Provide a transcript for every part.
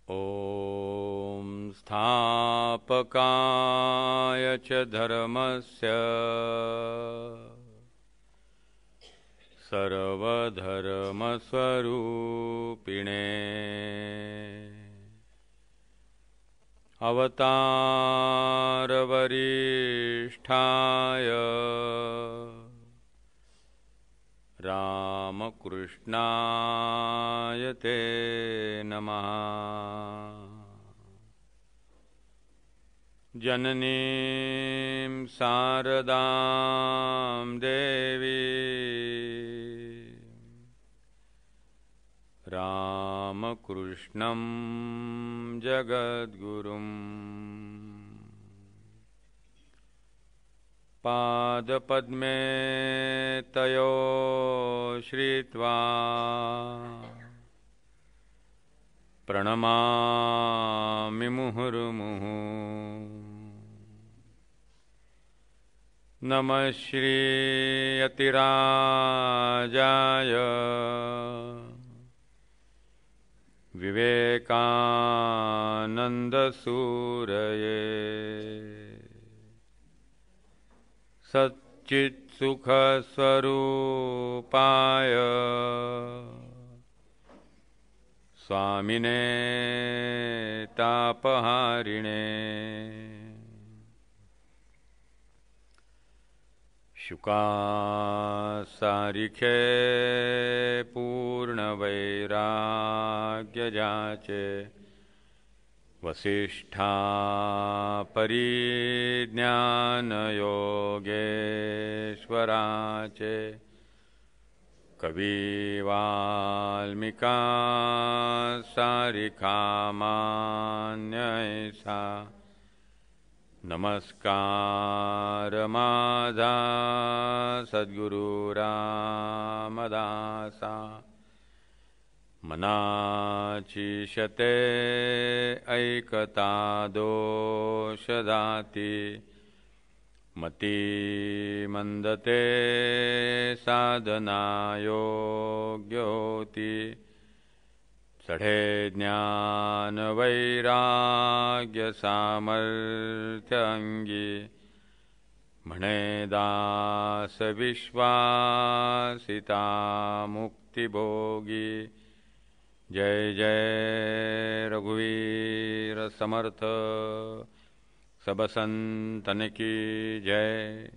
ॐ स्थापकाय च धर्मस्य सर्वधर्मस्वरूपिणे अवतारवरिष्ठाय रामकृष्णाय ते नमः। जननीं शारदां देवी रामकृष्णं जगद्गुरुं पादपद्मे तयो श्रित्वा प्रणमामि मुहुर्मुहुः। नमः श्री यतिराजाय विवेकानन्दसूरये सच्चित्सुखस्वरूपाय स्वामिने तापहारिणे शुकासारिखे पूर्णवैराग्यजाचे वसिष्ठा परिज्ञानयोगेश्वराचे कवि वाल्मीका सारिखा मान्यैसा नमस्कार माझा सद्गुरु रामदासा। मनाची शते ऐकता दोष जाती मती मंदते साधना योग्य होती। चढे ज्ञान वैराग्य सामर्थ्य अंगी म्हणे दास विश्वासिता मुक्तिभोगी। जय जय रघुवीर समर्थ सब संतन की जय।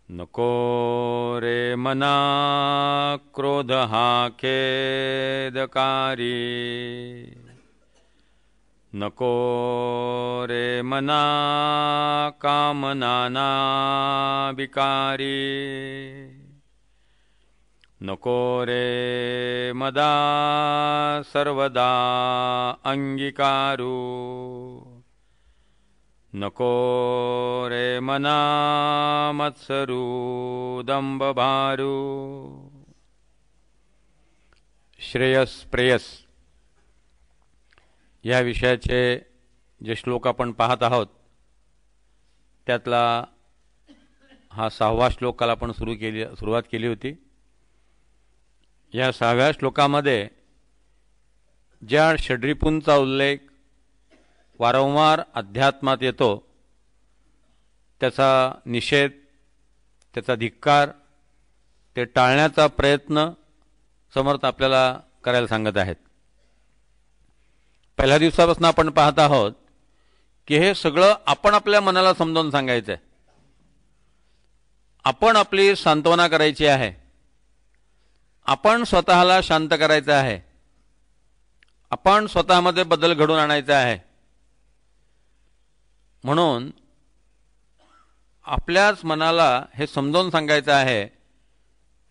नको रे मना क्रोध हा खेदकारी। नको रे मना कामनाना विकारी। नको रे मदा सर्वदा अंगीकारू। नको रे मना मत्सरू दंभ भारू। श्रेयस प्रेयस या विषयाचे जे श्लोक आपण पाहत आहोत त्यातला हा 6वा श्लोक काल आपण सुरुवात केली होती। या 6व्या श्लोकामध्ये ज्या षड्रिपूंचा उल्लेख वारंवार अध्यात्मात येतो त्याचा निषेध, त्याचा धिक्कार, ते टाळण्याचा प्रयत्न समर्थ आपल्याला करायला सांगत आहेत। पहिल्या दिवसापासून आपण पाहत आहोत की हे सगळं आपण आपल्या मनाला समजावून सांगायचं आहे, आपण आपली सांत्वना करायची आहे, आपण स्वतःला शांत करायचं आहे, आपण स्वतःमध्ये बदल घडवून आणायचा आहे। म्हणून आपल्याच मनाला हे समजावून सांगायचं आहे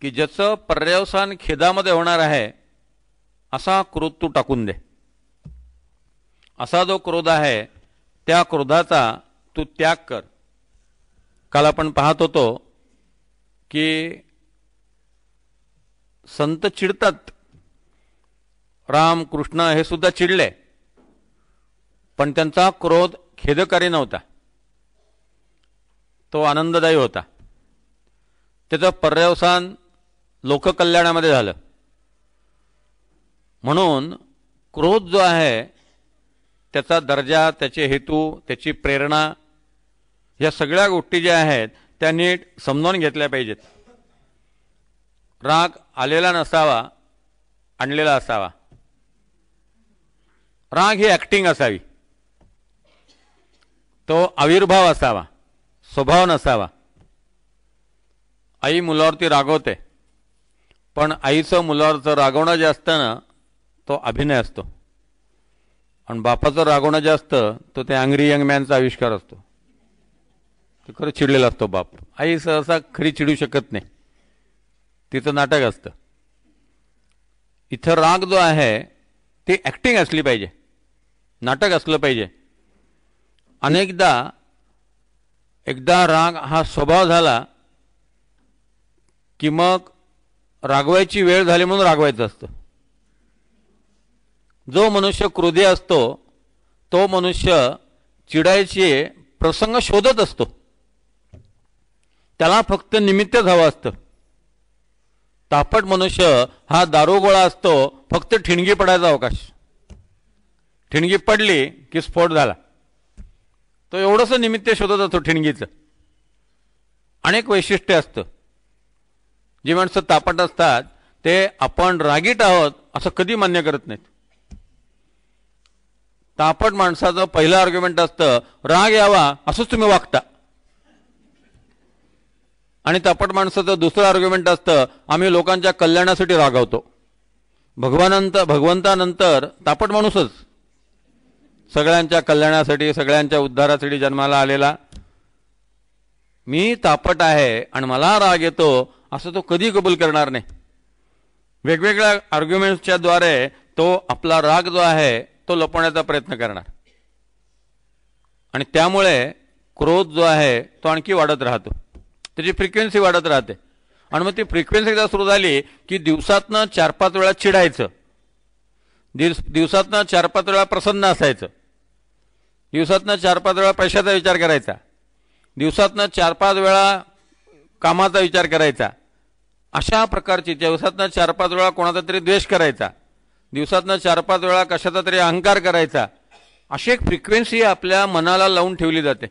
की ज्याचं पर्यवसान खेदामध्ये होणार आहे असा क्रोध तू टाकून दे। असा जो क्रोध आहे त्या क्रोधाचा तू त्याग कर। काल आपण पाहत होतो की संत चिडतात, राम कृष्ण हे सुद्धा चिडले, पण त्यांचा क्रोध खेदकारी नव्हता, तो आनंददायी होता। त्याचं पर्यवसान लोककल्याणामध्ये झालं. म्हणून क्रोध जो आहे त्याचा दर्जा, त्याचे हेतू, त्याची प्रेरणा, या सगळ्या गोष्टी ज्या आहेत त्या नीट समजावून घेतल्या पाहिजेत. राग आलेला नसावा, आणलेला असावा. राग ही ॲक्टिंग असावी, तो आविर्भाव असावा, स्वभाव नसावा. आई मुलावरती रागवते, पण आईचं मुलावरचं रागवणं जे असतं ना तो अभिनय असतो, आणि बापाचं रागवणं जे असतं तो ते अँग्री यंग मॅनचा आविष्कार असतो. तो खरं चिडलेला असतो बाप. आई सहसा खरी चिडू शकत नाही, तिचं नाटक असतं. इथं राग जो आहे ती ॲक्टिंग असली पाहिजे, नाटक असलं पाहिजे. एकदा राग हा स्वभाव झाला की मग रागवायची वेळ झाली म्हणून रागवायचं असतं. जो मनुष्य क्रोधी असतो तो मनुष्य चिडायचे प्रसंग शोधत असतो, त्याला फक्त निमित्तच हवं असतं. तापट मनुष्य हा दारुगोळा असतो, फक्त ठिणगी पडायचा अवकाश. ठिणगी पडली की स्फोट झाला. तो एवढंच निमित्त शोधत असतो ठिणगीचं. अनेक वैशिष्ट्य असतं. जी माणसं तापट असतात ते आपण रागीट आहोत असं कधी मान्य करत नाहीत. तापट माणसाचं पहिलं आर्ग्युमेंट असतं राग यावा असंच तुम्ही वागता, आणि तापट माणसाचं दुसरं आर्ग्युमेंट असतं आम्ही लोकांच्या कल्याणासाठी रागवतो. भगवंतानंतर तापट माणूसच सगळ्यांच्या कल्याणासाठी, सगळ्यांच्या उद्धारासाठी जन्माला आलेला. मी तापट आहे आणि मला राग येतो असं तो कधी कबूल करणार नाही. वेगवेगळ्या आर्ग्युमेंट्सच्या द्वारे तो आपला राग जो आहे तो लपवण्याचा प्रयत्न करणार, आणि त्यामुळे क्रोध जो आहे तो आणखी वाढत राहतो, त्याची फ्रिक्वेन्सी वाढत राहते. आणि मग ती फ्रिक्वेन्सी एकदा सुरू झाली की दिवसातनं 4-5 वेळा चिडायचं, दिवसातनं 4-5 वेळा प्रसन्न असायचं, दिवसातनं 4-5 वेळा पैशाचा विचार करायचा, दिवसातनं 4-5 वेळा कामाचा विचार करायचा. अशा प्रकारची दिवसातनं 4-5 वेळा कोणाचा तरी द्वेष करायचा, दिवसातनं 4-5 वेळा कशाचा तरी अहंकार करायचा. अशी एक फ्रिक्वेन्सी आपल्या मनाला लावून ठेवली जाते,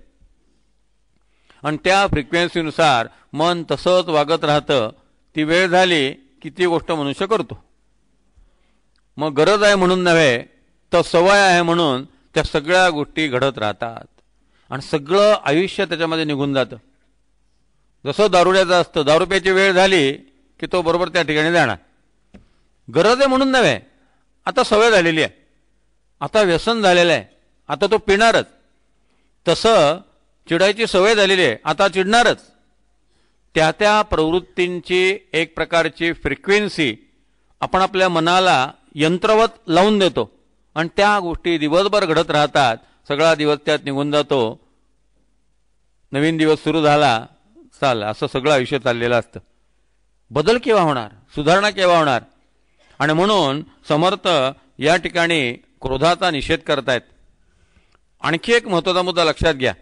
आणि त्या फ्रिक्वेन्सीनुसार मन तसंच वागत राहतं. ती वेळ झाली की ती गोष्ट मनुष्य करतो. मग गरज आहे म्हणून नव्हे तर सवय आहे म्हणून त्या सगळ्या गोष्टी घडत राहतात, आणि सगळं आयुष्य त्याच्यामध्ये निघून जातं. जसं दारुड्याचं असतं, दारू प्यायची वेळ झाली की तो बरोबर त्या ठिकाणी जाणार. गरज आहे म्हणून नव्हे, आता सवय झालेली आहे, आता व्यसन झालेलं आहे, आता तो पिणारच. तसं चिडायची सवय झालेली आहे, आता चिडणारच. त्या त्या प्रवृत्तींची एक प्रकारची फ्रिक्वेन्सी आपण आपल्या मनाला यंत्रवत लावून देतो, आणि त्या गोष्टी दिवसभर घडत राहतात. सगळा दिवस त्यात निघून जातो. नवीन दिवस सुरू झाला, चाल असं सगळं आयुष्य चाललेलं असतं. बदल केव्हा होणार, सुधारणा केव्हा होणार? आणि म्हणून समर्थ या ठिकाणी क्रोधाचा निषेध करतायत. आणखी एक महत्त्वाचा मुद्दा लक्षात घ्या.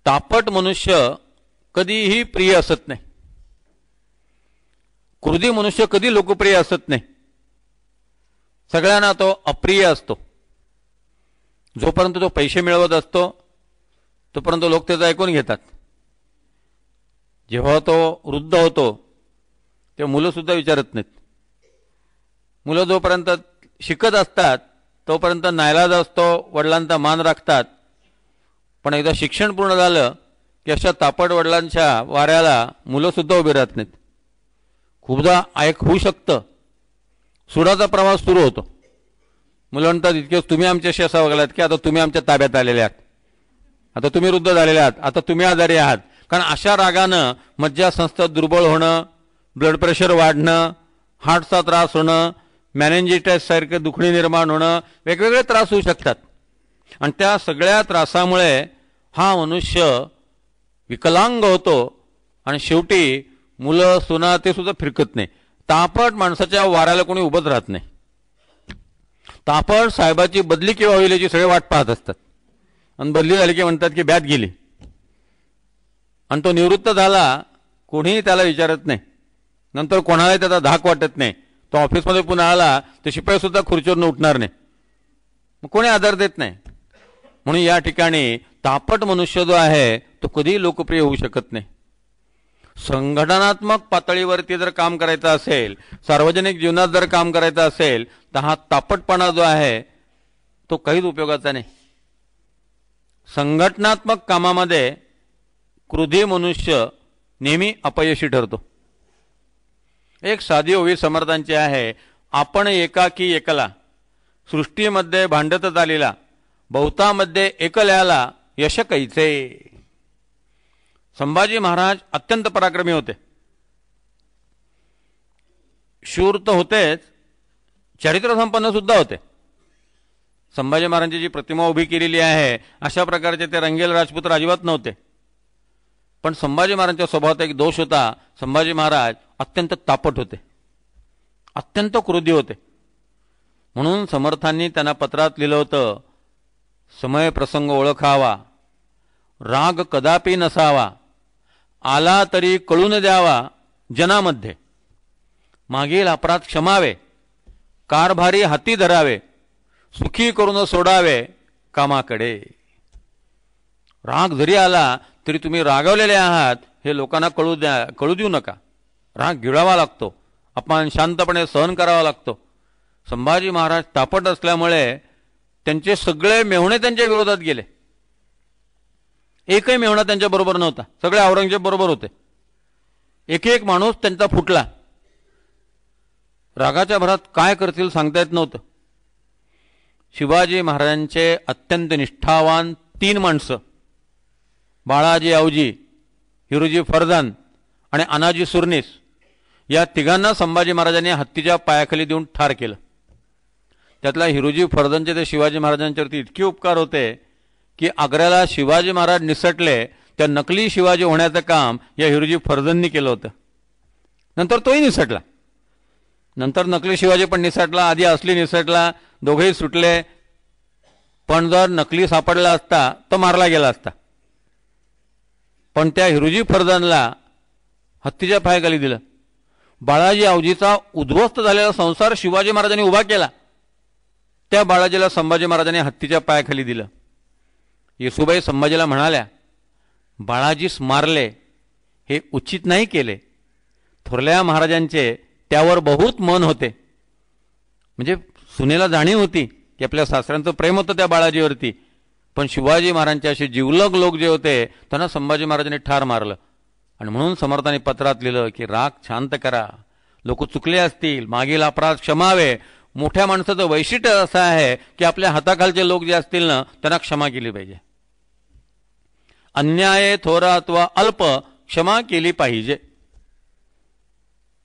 तापट मनुष्य कधीही प्रिय असत नाही, क्रोधी मनुष्य कधी लोकप्रिय असत नाही. सगळ्यांना तो अप्रिय असतो. जोपर्यंत तो पैसे मिळवत असतो तोपर्यंत लोक त्याचं ऐकून घेतात. जेव्हा तो वृद्ध होतो तेव्हा मुलं सुद्धा विचारत नाहीत. मुलं जोपर्यंत शिकत असतात तोपर्यंत नाईलाज असतो, वडिलांचा मान राखतात. पण एकदा शिक्षण पूर्ण झालं की अशा तापट वडिलांच्या वाऱ्याला मुलं सुद्धा उभी राहत नाहीत. खूपदा ऐक होऊ शकतं, सुडाचा प्रवास सुरू होतो. मुलं म्हणतात इतकेच तुम्ही आमच्याशी असा वागलात की आता तुम्ही आमच्या ताब्यात आलेले आहात, आता तुम्ही वृद्ध झालेले आहात, आता तुम्ही आजारी आहात. कारण अशा रागानं मज्जासंस्था दुर्बळ होणं, ब्लड प्रेशर वाढणं, हार्टचा त्रास होणं, मॅनेंजिटाइस सारखे दुखणी निर्माण होणं, वेगवेगळे त्रास होऊ शकतात. आणि त्या सगळ्या त्रासामुळे हा मनुष्य विकलांग होतो, आणि शेवटी मुलं सुना ते सुद्धा फिरकत नाही. तापट माणसाच्या वाऱ्याला कोणी उभंच राहत नाही. तापट साहेबाची बदली केव्हा होईल याची सगळे वाट पाहत असतात, आणि बदली झाली की म्हणतात की बॅत गेली, आणि तो निवृत्त झाला कोणीही त्याला विचारत नाही. नंतर कोणालाही त्याचा धाक वाटत नाही. तो ऑफिसमध्ये पुन्हा आला तर शिपाई सुद्धा खुर्चीवरून उठणार नाही, मग कोणी आदर देत नाही. म्हणून या ठिकाणी तापट मनुष्य जो आहे तो कधीही लोकप्रिय होऊ शकत नाही. संघटनात्मक पातळीवरती जर काम करायचं असेल, सार्वजनिक जीवनात जर काम करायचं असेल, तर हा तापटपणा जो आहे तो काहीच उपयोगाचा नाही. संघटनात्मक कामामध्ये क्रोधी मनुष्य नेहमी अपयशी ठरतो. एक साधी ओवी समर्थांची आहे, आपण एकाकी एकला सृष्टीमध्ये भांडत चालीला, बहुतामध्ये एकल्याला यश कैचे. संभाजी महाराज अत्यंत पराक्रमी होते. शूर तर होतेच, चरित्रसंपन्न सुद्धा होते. संभाजी महाराजांची जी प्रतिमा उभी केलेली आहे अशा प्रकारचे ते रंगेल राजपूत अजिबात नव्हते. पण संभाजी महाराजांच्या स्वभावात एक दोष होता, संभाजी महाराज अत्यंत तापट होते, अत्यंत क्रोधी होते. म्हणून समर्थांनी त्यांना पत्रात लिहिलं होतं, समय प्रसंग ओळखावा, राग कदापि नसावा, आला तरी कळून द्यावा जनामध्ये, मागील अपराध क्षमावे, कारभारी हाती धरावे, सुखी करून सोडावे कामाकडे. राग जरी आला तरी तुम्ही रागवलेले आहात हे लोकांना कळू देऊ नका. राग गिळावा लागतो, अपमान शांतपणे सहन करावा लागतो. संभाजी महाराज तापट असल्यामुळे त्यांचे सगळे मेहुणे त्यांच्या विरोधात गेले. एकही मेहुणा त्यांच्या बरोबर नव्हता, सगळे औरंगजेब बरोबर होते. एक एक माणूस त्यांचा फुटला. रागाच्या भरात काय करतील सांगता येत नव्हतं. शिवाजी महाराजांचे अत्यंत निष्ठावान 3 माणसं, बाळाजी आवजी, हिरोजी फर्जंद आणि अनाजी सुरनीस, या तिघांना संभाजी महाराजांनी हत्तीच्या पायाखाली देऊन ठार केलं. त्यातला हिरोजी फर्जंदचे ते शिवाजी महाराजांच्यावरती इतके उपकार होते की आग्र्याला शिवाजी महाराज निसटले, त्या नकली शिवाजी होण्याचं काम या हिरोजी फर्जंदनी केलं होतं. नंतर तोही निसटला, नंतर नकली शिवाजी पण निसटला, आधी असली निसटला, दोघेही सुटले. पण जर नकली सापडला असता तर मारला गेला असता. पण त्या हिरोजी फर्जंदला हत्तीच्या पायाखाली दिलं. बाळाजी आवजीचा उद्ध्वस्त झालेला संसार शिवाजी महाराजांनी उभा केला, त्या बाळाजीला संभाजी महाराजांनी हत्तीच्या पायाखाली दिलं. येसूबाई संभाजीला म्हणाल्या, बाळाजीस मारले हे उचित नाही केले. थोरल्या महाराजांचे त्यावर बहुत मन होते. म्हणजे सुनेला जाणीव होती की आपल्या सासऱ्यांचं प्रेम होतं त्या बाळाजीवरती, पण शिवाजी महाराजांचे असे जिवलग लोक जे होते त्यांना संभाजी महाराजांनी ठार मारलं. आणि म्हणून समर्थांनी पत्रात लिहिलं की राग शांत करा, लोक चुकले असतील, मागील अपराध क्षमावे. मोठ्या माणसाचं वैशिष्ट्य असं आहे की आपल्या हाताखालचे लोक जे असतील ना त्यांना क्षमा केली पाहिजे. अन्याय थोरा अथवा अल्प क्षमा केली पाहिजे.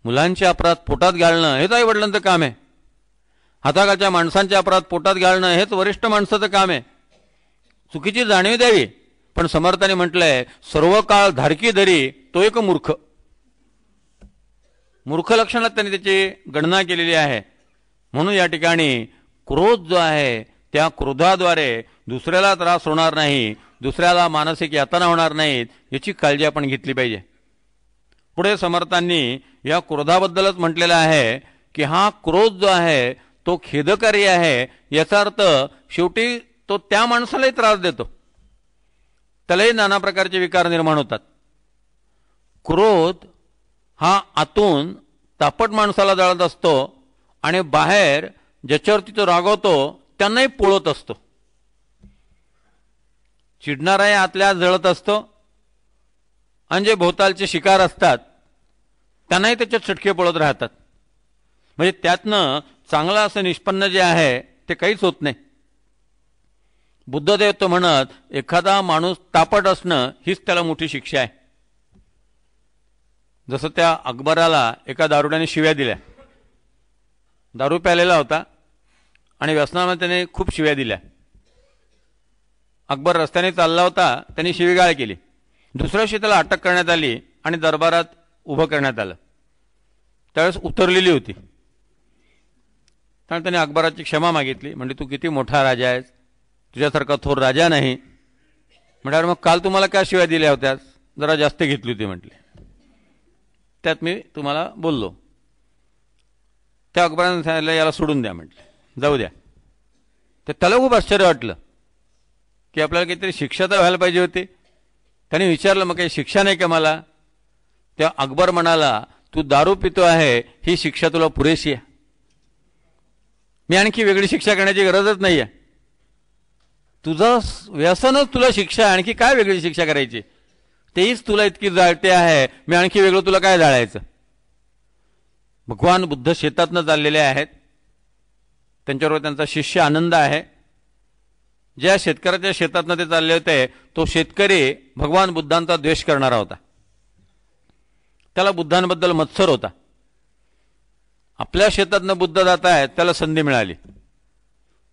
मुलांचे अपराध पोटात घालणं हेच आई वडिलांचं काम आहे. हाताखालच्या माणसांचे अपराध पोटात घालणं हेच वरिष्ठ माणसाचं काम आहे. चुकीची जाणीव द्यावी. पण समर्थाने म्हटलंय, सर्व काळ धारकी धरी तो एक मूर्ख. मूर्ख लक्षणात त्यांनी त्याची गणना केलेली आहे. म्हणून या ठिकाणी क्रोध जो आहे त्या क्रोधाद्वारे दुसऱ्याला त्रास होणार नाही, दुसऱ्याला मानसिक यातना होणार नाहीत, याची काळजी आपण घेतली पाहिजे. पुढे समर्थांनी या क्रोधाबद्दलच म्हटलेलं आहे की हा क्रोध जो आहे तो खेदकारी आहे. याचा अर्थ शेवटी तो त्या माणसालाही त्रास देतो, त्यालाही नाना प्रकारचे विकार निर्माण होतात. क्रोध हा आतून तापट माणसाला जळत असतो आणि बाहेर ज्याच्यावरती तो रागवतो त्यांनाही पोळत असतो. चिडणाराही आतल्या जळत असतो आणि जे भोवतालचे शिकार असतात त्यांनाही त्याच्यात चटके पळत राहतात. म्हणजे त्यातनं चांगलं असं निष्पन्न जे आहे ते काहीच होत नाही. बुद्धदेव तो म्हणत, एखादा माणूस तापट असणं हीच त्याला मोठी शिक्षा आहे. जसं त्या अकबराला एका दारुड्याने शिव्या दिल्या. दारू प्यालेला होता आणि व्यसनामध्ये त्याने खूप शिव्या दिल्या. अकबर रस्त्याने चालला होता, त्यांनी शिवीगाळ केली. दुसऱ्या दिवशी त्याला अटक करण्यात आली आणि दरबारात उभं करण्यात आलं. त्यावेळेस उतरलेली होती. त्यामुळे त्याने अकबराची क्षमा मागितली. म्हणजे तू किती मोठा राजा आहेस, तुझ्यासारखा थोर राजा नाही. म्हटल्यावर मग काल तुम्हाला काय शिव्या दिल्या होत्या, जरा जास्त घेतली होती म्हटले. त्यात मी तुम्हाला बोललो. त्या अकबराने सांगितलं याला सोडून द्या, म्हटलं जाऊ द्या. तर त्याला खूप आश्चर्य वाटलं की आपल्याला काहीतरी शिक्षा तर व्हायला पाहिजे होती. त्याने विचारलं मग काही शिक्षा नाही का मला? त्या अकबर म्हणाला तू दारू पितो आहे ही शिक्षा तुला पुरेशी आहे, मी आणखी वेगळी शिक्षा करण्याची गरजच नाही आहे. तुझं व्यसनच तुला शिक्षा, आणखी काय वेगळी शिक्षा करायची? तेच तुला इतकी जाळते आहे, मी आणखी वेगळं तुला काय जाळायचं? भगवान बुद्ध शेतातनं चाललेले आहेत, त्यांच्याबरोबर त्यांचा शिष्य आनंद आहे. ज्या शेतकऱ्याच्या शेतातनं ते चालले होते तो शेतकरी भगवान बुद्धांचा द्वेष करणारा होता. त्याला बुद्धांबद्दल मत्सर होता. आपल्या शेतातनं बुद्ध जात आहेत, त्याला संधी मिळाली.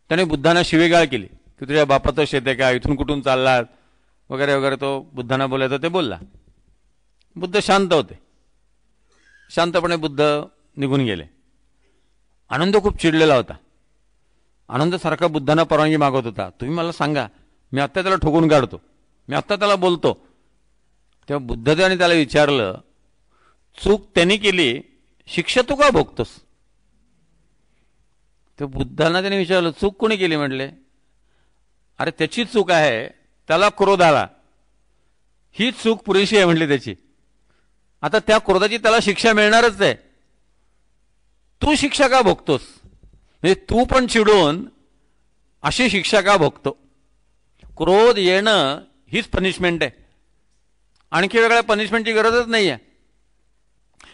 त्याने बुद्धांना शिवीगाळ केली की तुझ्या बापाचं शेत आहे का, इथून कुठून चाललात वगैरे वगैरे. तो बुद्धांना बोलायचा ते बोलला. बुद्ध शांत होते. शांतपणे बुद्ध निघून गेले. आनंद खूप चिडलेला होता. आनंद सारखा बुद्धांना परवानगी मागत होता, तुम्ही मला सांगा, मी आत्ता त्याला ठोकून काढतो, मी आत्ता त्याला बोलतो. तेव्हा बुद्ध त्याने त्याला विचारलं, चूक त्यांनी केली, शिक्षा तू का भोगतोस? तर बुद्धांना त्याने विचारलं चूक कोणी केली? म्हटले अरे त्याची चूक आहे, त्याला क्रोध आला, ही चूक पुरेशी आहे म्हटली त्याची. आता त्या क्रोधाची त्याला शिक्षा मिळणारच आहे, तू शिक्षा का भोगतोस? म्हणजे तू पण चिडून अशी शिक्षा का भोगतो? क्रोध येणं हीच पनिशमेंट आहे, आणखी वेगळ्या पनिशमेंटची गरजच नाही आहे.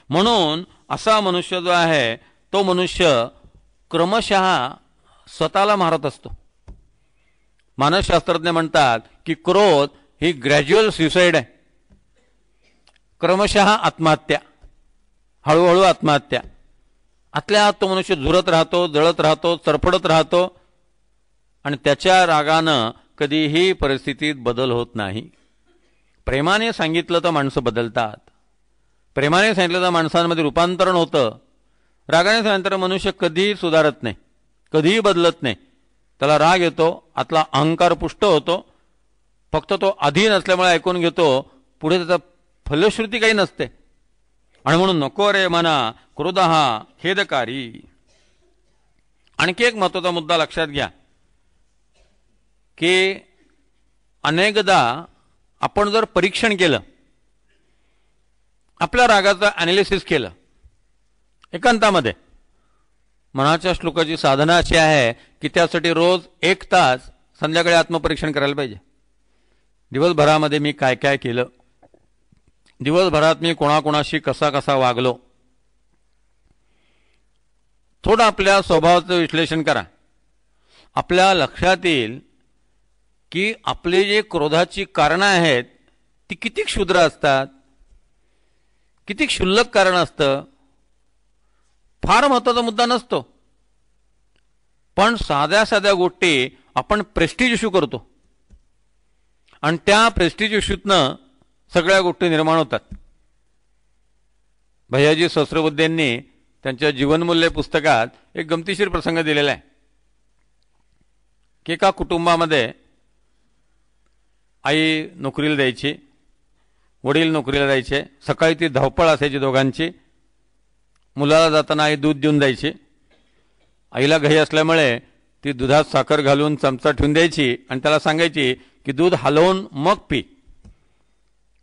म्हणून असा मनुष्य जो आहे तो मनुष्य क्रमशः स्वतःला मारत असतो. मानसशास्त्रज्ञ म्हणतात की क्रोध ही ग्रॅज्युअल सुसाईड आहे, क्रमशः आत्महत्या, हळूहळू आत्महत्या. आतल्या आत तो मनुष्य झुरत राहतो, जळत राहतो, चरफडत राहतो आणि त्याच्या रागानं कधीही परिस्थितीत बदल होत नाही. प्रेमाने सांगितलं तर माणसं बदलतात, प्रेमाने सांगितलं तर माणसांमध्ये रूपांतरण होतं. रागाने सांगितलं तर मनुष्य कधीही सुधारत नाही, कधीही बदलत नाही. त्याला राग येतो, आतला अहंकार पुष्ट होतो, फक्त तो अधीन असल्यामुळे ऐकून घेतो, पुढे त्याचा फलश्रुती काही नसते. आणि म्हणून नको रे मना क्रोध हा खेदकारी. आणखी एक महत्वाचा मुद्दा लक्षात घ्या की अनेकदा आपण जर परीक्षण केलं, आपल्या रागाचं ॲनालिसिस केलं एकांतामध्ये, मनाच्या श्लोकाची साधना अशी आहे की त्यासाठी रोज 1 तास संध्याकाळी आत्मपरीक्षण करायला पाहिजे. दिवसभरामध्ये मी काय काय केलं, दिवसभरात मी कोणाकोणाशी कसा कसा वागलो, थोडं आपल्या स्वभावाचं विश्लेषण करा. आपल्या लक्षात येईल की आपले जे क्रोधाची कारणं आहेत ती किती क्षुद्र असतात, किती क्षुल्लक कारण असतं. फार महत्त्वाचा मुद्दा नसतो, पण साध्या साध्या गोष्टी आपण प्रेस्टिज इश्यू करतो आणि त्या प्रेस्टिज इश्यूतनं सगळ्या गोष्टी निर्माण होतात. भैयाजी सहस्रबुद्धेंनी त्यांच्या जीवनमूल्य पुस्तकात एक गमतीशीर प्रसंग दिलेला आहे की एका कुटुंबामध्ये आई नोकरीला जायची, वडील नोकरीला जायचे. सकाळी ती धावपळ असायची दोघांची. मुलाला जाताना आई दूध देऊन जायची. आईला घाई असल्यामुळे ती दुधात साखर घालून चमचा ठेवून द्यायची आणि त्याला सांगायची की दूध हलवून मग पी,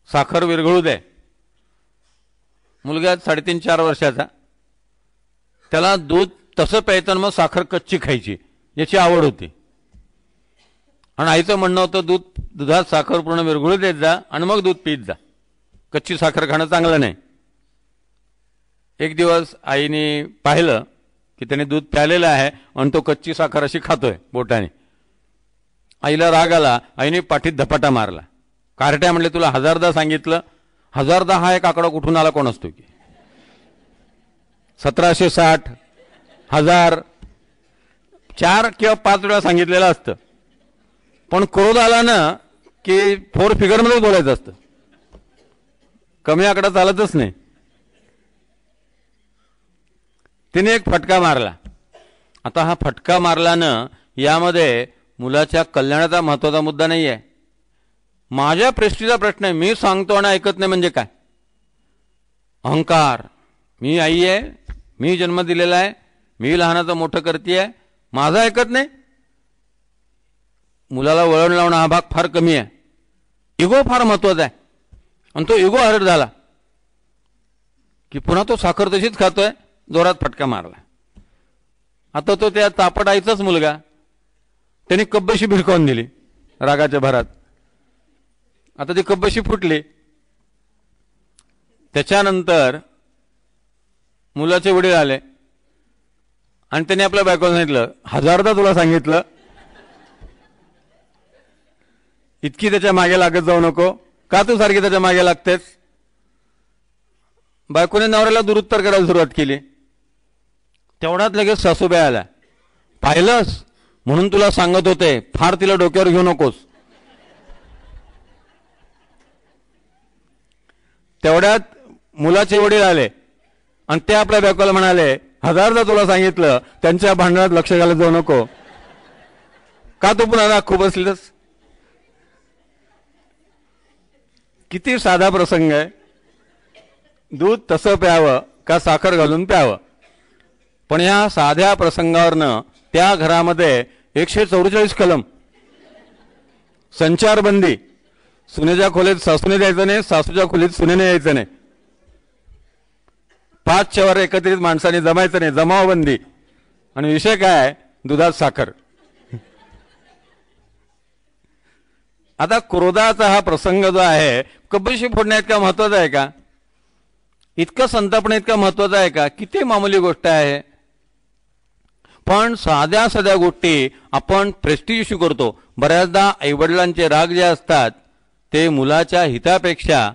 साखर विरघळू दे. मुलगा 3.5-4 वर्षाचा, त्याला दूध तसं प्यायचं मग साखर कच्ची खायची याची आवड होती. आणि आईचं म्हणणं होतं दुधात साखर पूर्ण विरघळू देत जा आणि मग दूध पीत जा, कच्ची साखर खाणं चांगलं नाही. एक दिवस आईने पाहिलं की त्याने दूध प्यालेलं आहे आणि तो कच्ची साखर अशी खातोय बोटाने. आईला राग आला, आईने पाठीत धपाटा मारला. कारट्या म्हणले तुला 1000दा सांगितलं, 1000दा हा एक आकडा कुठून आला कोण असतो की? 1760, 1000, 4 किंवा 5 वेळा सांगितलेलं असतं, पण क्रोध आला ना की 4 फिगरमध्येच बोलायचं असतं, कमी आकडा चालतच नाही. तिने एक फटका मारला. आता हा फटका मारल्यानं यामध्ये मुलाच्या कल्याणाचा महत्वाचा मुद्दा नाही आहे, माझ्या प्रेस्टिजचा प्रश्न आहे. मी सांगतो आणि ऐकत नाही म्हणजे काय? अहंकार, मी आई आहे, मी जन्म दिलेला आहे, मी लहानाचं मोठं करते, माझं ऐकत नाही. मुलाला वळण लावणं हा भाग फार कमी आहे. इगो फार महत्वाचा आहे. आणि तो इगो हर्ट झाला की पुन्हा तो साखर तशीच खातोय, जोरात फटका मारला. आता तो त्या तापट आईचाच मुलगा, त्याने कब्बशी भिरकावून दिली रागाच्या भरात. आता ती कब्बशी फुटली. त्याच्यानंतर मुलाचे वडील आले आणि त्यांनी आपल्या बायकोला सांगितलं, 1000दा तुला सांगितलं इतकी त्याच्या मागे लागत जाऊ नको, का तू सारखी त्याच्या मागे लागतेस. बायकोने नवऱ्याला दुरुत्तर करायला सुरुवात केली. तेवढ्यात लगेच सासूबाई आल्या, पाहिलंस म्हणून तुला सांगत होते, फार तिला डोक्यावर घेऊ नकोस. तेवढ्यात मुलाचे वडील आले आणि ते आपल्या बायकोला म्हणाले, 1000दा तुला सांगितलं त्यांच्या भांडणात लक्ष घालत जाऊ नको, का तू पुन्हा राखू बसलीस. किती साधा प्रसंग आहे. दूध तसं प्यावं का साखर घालून प्यावं. पण या साध्या प्रसंगावरनं त्या घरामध्ये 144 कलम, संचारबंदी, सुनेच्या खोलीत सासूने द्यायचं नाही, सासूच्या खोलीत सुनेने यायचं नाही, 5 वर एकत्रित माणसाने जमायचं नाही, जमावबंदी. आणि विषय काय, दुधात साखर. आता क्रोधाचा हा प्रसंग जो आहे, कब्बशी फोडण्या इतका महत्वाचा आहे का, इतकं संतापणे इतका महत्वाचा आहे का, किती मामूली गोष्ट आहे. पण साध्या साध्या गोष्टी आपण प्रेस्टिज इश्यू करतो. बऱ्याचदा आईवडिलांचे राग जे असतात ते मुलाच्या हितापेक्षा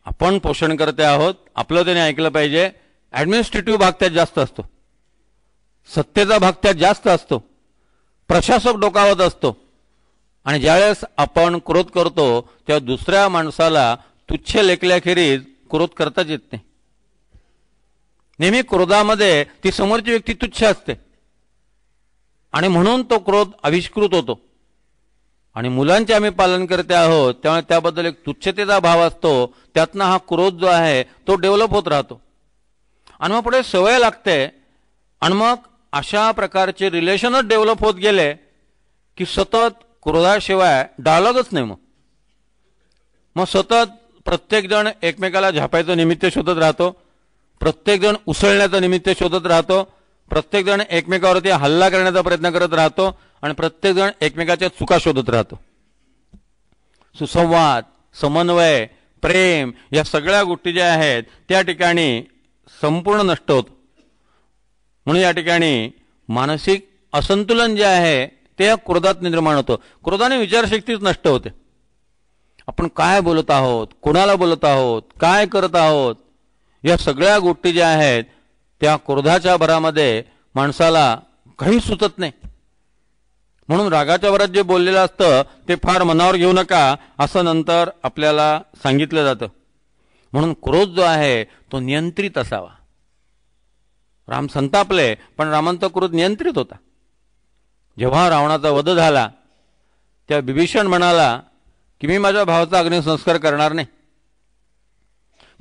आपण पोषण करते आहोत, आपलं त्याने ऐकलं पाहिजे, ॲडमिनिस्ट्रेटिव्ह भाग त्यात जास्त असतो, सत्तेचा भाग त्यात जास्त असतो, प्रशासक डोकावत असतो. आणि ज्यावेळेस आपण क्रोध करतो तेव्हा दुसऱ्या माणसाला तुच्छ लेखल्याखेरीज क्रोध करताच येत नाही. नेहमी क्रोधामध्ये ती समोरची व्यक्ती तुच्छ असते आणि म्हणून तो क्रोध आविष्कृत होतो. आणि मुलांचे आम्ही पालन करते आहोत त्यामुळे त्याबद्दल एक तुच्छतेचा भाव असतो, त्यातनं हा क्रोध जो आहे तो डेव्हलप होत राहतो आणि मग पुढे सवय लागते. आणि मग अशा प्रकारचे रिलेशनच डेव्हलप होत गेले की सतत क्रोधाशिवाय डायलॉगच नाही. मग सतत प्रत्येकजण एकमेकाला झापायचं निमित्त शोधत राहतो, प्रत्येकजण उसळण्याचं निमित्त शोधत राहतो, प्रत्येकजण एकमेकावरती हल्ला करण्याचा प्रयत्न करत राहतो आणि प्रत्येकजण एकमेकाच्या चुका शोधत राहतो. सुसंवाद, समन्वय, प्रेम या सगळ्या गोष्टी ज्या आहेत त्या ठिकाणी संपूर्ण नष्ट होत. म्हणून या ठिकाणी मानसिक असंतुलन जे आहे ते क्रोधात निर्माण होतं. क्रोधाने विचारशक्तीच नष्ट होते. आपण काय बोलत आहोत, कोणाला बोलत आहोत, काय करत आहोत, या सगळ्या गोष्टी ज्या आहेत त्या क्रोधाच्या भरामध्ये माणसाला काही सुचत नाही. म्हणून रागाच्या भरात जे बोललेलं असतं ते फार मनावर घेऊ नका असं नंतर आपल्याला सांगितलं जातं. म्हणून क्रोध जो आहे तो नियंत्रित असावा. राम संतापले पण रामांचा क्रोध नियंत्रित होता. जेव्हा रावणाचा वध झाला त्या बिभीषण म्हणाला की मी माझ्या भावाचा अग्निसंस्कार करणार नाही,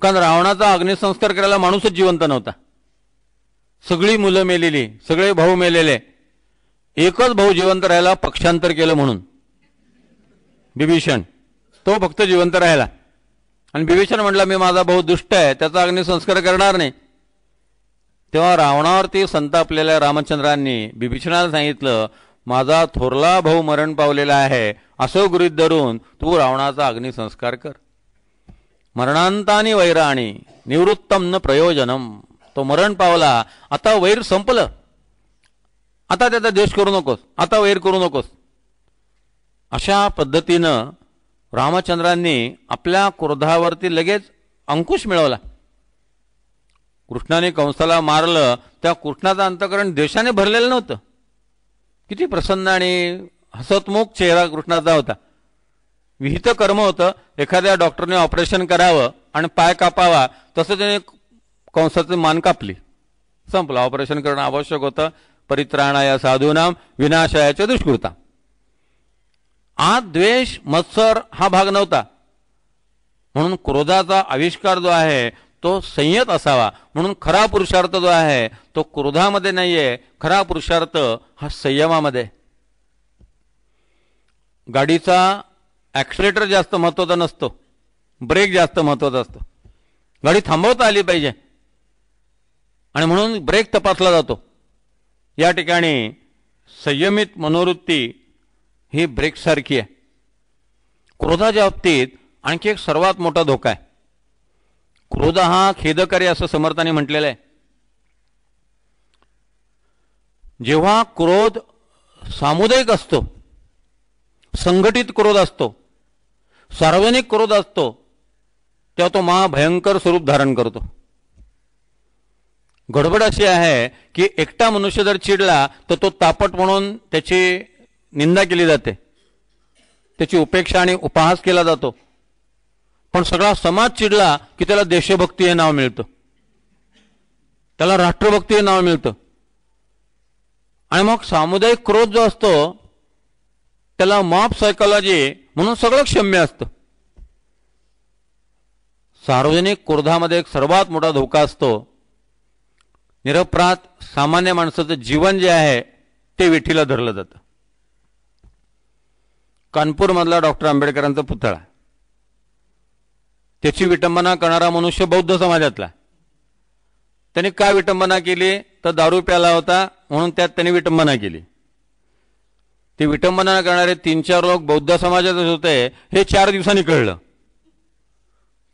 कारण रावणाचा अग्निसंस्कार करायला माणूसच जिवंत नव्हता. सगळी मुलं मेलेली, सगळे भाऊ मेलेले, एकच भाऊ जिवंत राहिला, पक्षांतर केलं म्हणून बिभीषण, तो फक्त जिवंत राहिला. आणि बिभीषण म्हटला मी माझा भाऊ दुष्ट आहे, त्याचा अग्निसंस्कार करणार नाही. तेव्हा रावणावरती संतापलेल्या रामचंद्रांनी बिभीषणाला सांगितलं माझा थोरला भाऊ मरण पावलेला आहे असं गृहीत धरून तू रावणाचा अग्निसंस्कार कर. मरणांतानी वैराणी निवृत्तम न प्रयोजनम. तो मरण पावला, आता वैर संपलं, आता त्याचा द्वेष करू नकोस, आता वैर करू नकोस. अशा पद्धतीनं रामचंद्रांनी आपल्या क्रोधावरती लगेच अंकुश मिळवला. कृष्णाने कंसाला मारलं, त्या कृष्णाचं अंतःकरण द्वेषाने भरलेलं नव्हतं. किती प्रसन्न आणि हसतमुख चेहरा कृष्णाचा होता. विहित कर्म होतं, एखाद्या डॉक्टरने ऑपरेशन करावं आणि पाय कापावा तसं त्याने कंसाचं मान कापली, संपलं. ऑपरेशन करणं आवश्यक होतं. परित्राणाय साधूनाम विनाशायाच्या दुष्कृता. आत द्वेष मत्सर हा भाग नव्हता. म्हणून क्रोधाचा आविष्कार जो आहे तो संयत असावा. म्हणून खरा पुरुषार्थ जो आहे तो क्रोधामध्ये नाहीये, खरा पुरुषार्थ हा संयमामध्ये. गाडीचा ॲक्सिलेटर जास्त महत्त्वाचा नसतो, ब्रेक जास्त महत्त्वाचा असतो. गाडी थांबवता आली पाहिजे आणि म्हणून ब्रेक तपासला जातो. या ठिकाणी संयमित मनोवृत्ती ही ब्रेकसारखी आहे. क्रोधाच्या बाबतीत आणखी एक सर्वात मोठा धोका आहे. क्रोध हा खेदकारी असं समर्थाने म्हटलेलं आहे. जेव्हा क्रोध सामुदायिक असतो, संघटित क्रोध असतो, सार्वजनिक क्रोध असतो, तेव्हा तो महाभयंकर स्वरूप धारण करतो. गडबड अशी आहे की एकटा मनुष्य जर चिडला तर तो तापट म्हणून त्याची निंदा केली जाते, त्याची उपेक्षा आणि उपहास केला जातो. पण सगळा समाज चिडला की त्याला देशभक्ती हे नाव मिळतं, त्याला राष्ट्रभक्ती हे नाव मिळतं. आणि मग सामुदायिक क्रोध जो असतो त्याला मॉब सायकोलॉजी म्हणून सगळं क्षम्य असतं. सार्वजनिक क्रोधामध्ये एक सर्वात मोठा धोका असतो. निरपराध सामान्य माणसाचं जीवन जे आहे ते वेठीला धरलं जातं. कानपूरमधला डॉक्टर आंबेडकरांचा पुतळा, त्याची विटंबना करणारा मनुष्य बौद्ध समाजातला. त्यांनी काय विटंबना केली तर दारू प्याला होता म्हणून त्यात त्यांनी विटंबना केली. ती विटंबना करणारे 3-4 लोक बौद्ध समाजातच होते हे 4 दिवसांनी कळलं.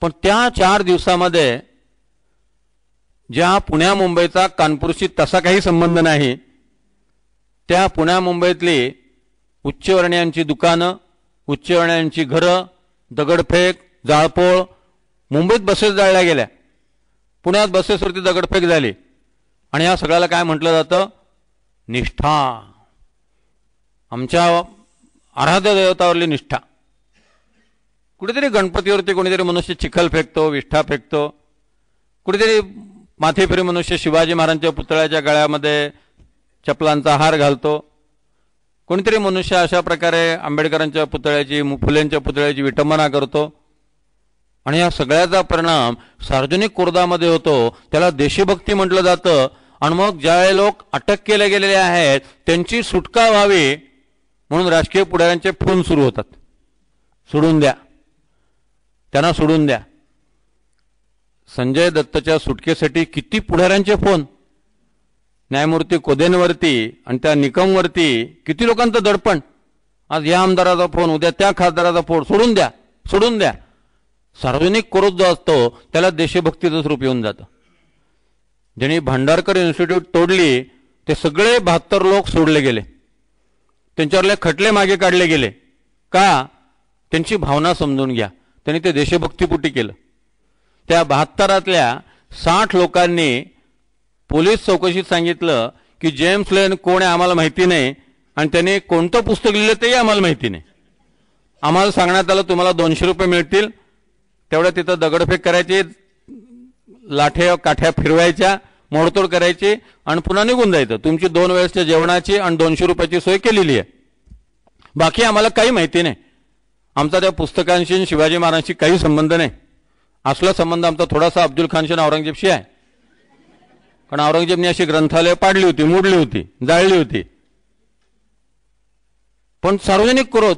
पण त्या 4 दिवसामध्ये ज्या पुण्या मुंबईचा कानपूरशी तसा काही संबंध नाही, त्या पुण्या मुंबईतली उच्चवर्णीयांची दुकानं, उच्चवर्णीयांची घरं, दगडफेक, जाळपोळ, मुंबईत बसेस जाळल्या गेल्या, पुण्यात बसेसवरती दगडफेक झाली. आणि या सगळ्याला काय म्हटलं जातं? निष्ठा. आमच्या आराध्य देवतावरली निष्ठा. कुठेतरी गणपतीवरती कोणीतरी मनुष्य चिखल फेकतो, विष्ठा फेकतो. कुठेतरी माथेफिरी मनुष्य शिवाजी महाराजांच्या पुतळ्याच्या गळ्यामध्ये चपलांचा हार घालतो. कोणीतरी मनुष्य अशा प्रकारे आंबेडकरांच्या पुतळ्याची, फुलेंच्या पुतळ्याची विटंबना करतो. आणि या सगळ्याचा परिणाम सार्वजनिक क्रोधामध्ये होतो. त्याला देशभक्ती म्हटलं जातं. आणि मग ज्या लोक अटक केले गेलेले आहेत त्यांची सुटका व्हावी म्हणून राजकीय पुढाऱ्यांचे फोन सुरू होतात. सोडून द्या, त्यांना सोडून द्या. संजय दत्तच्या सुटकेसाठी किती पुढाऱ्यांचे फोन, न्यायमूर्ती कोदेनवरती आणि त्या निकमवरती किती लोकांचं दडपण. आज या आमदाराचा फोन, उद्या त्या खासदाराचा फोन. सोडून द्या, सोडून द्या. सार्वजनिक क्रोध जो असतो त्याला देशभक्तीचं स्वरूप येऊन जातं. ज्यांनी भांडारकर इन्स्टिट्यूट तोडली ते सगळे 72 लोक सोडले गेले, त्यांच्यावरले खटले मागे काढले गेले. का? त्यांची भावना समजून घ्या. त्यांनी ते देशभक्तीपुटी केलं. त्या 72तल्या 60 लोकांनी पोलीस चौकशीत सांगितलं की जेम्स लेन कोण आहे आम्हाला माहिती नाही आणि त्यांनी कोणतं पुस्तक लिहिलं तेही आम्हाला माहिती नाही. आम्हाला सांगण्यात आलं तुम्हाला 200 रुपये मिळतील, तेवढ्या तिथं दगडफेक करायची, लाठ्या काठ्या फिरवायच्या, मोडतोड करायची आणि पुन्हा निघून जायचं. तुमची 2 वेळेसच्या जेवणाची आणि 200 रुपयाची सोय केलेली आहे. बाकी आम्हाला काही माहिती नाही. आमचा त्या पुस्तकांशी शिवाजी महाराजांशी काही संबंध नाही. असला संबंध आमचा थोडासा अब्दुल खानशी आणि औरंगजेबशी आहे. कारण औरंगजेबने अशी ग्रंथालय पाडली होती, मोडली होती, जाळली होती. पण सार्वजनिक क्रोध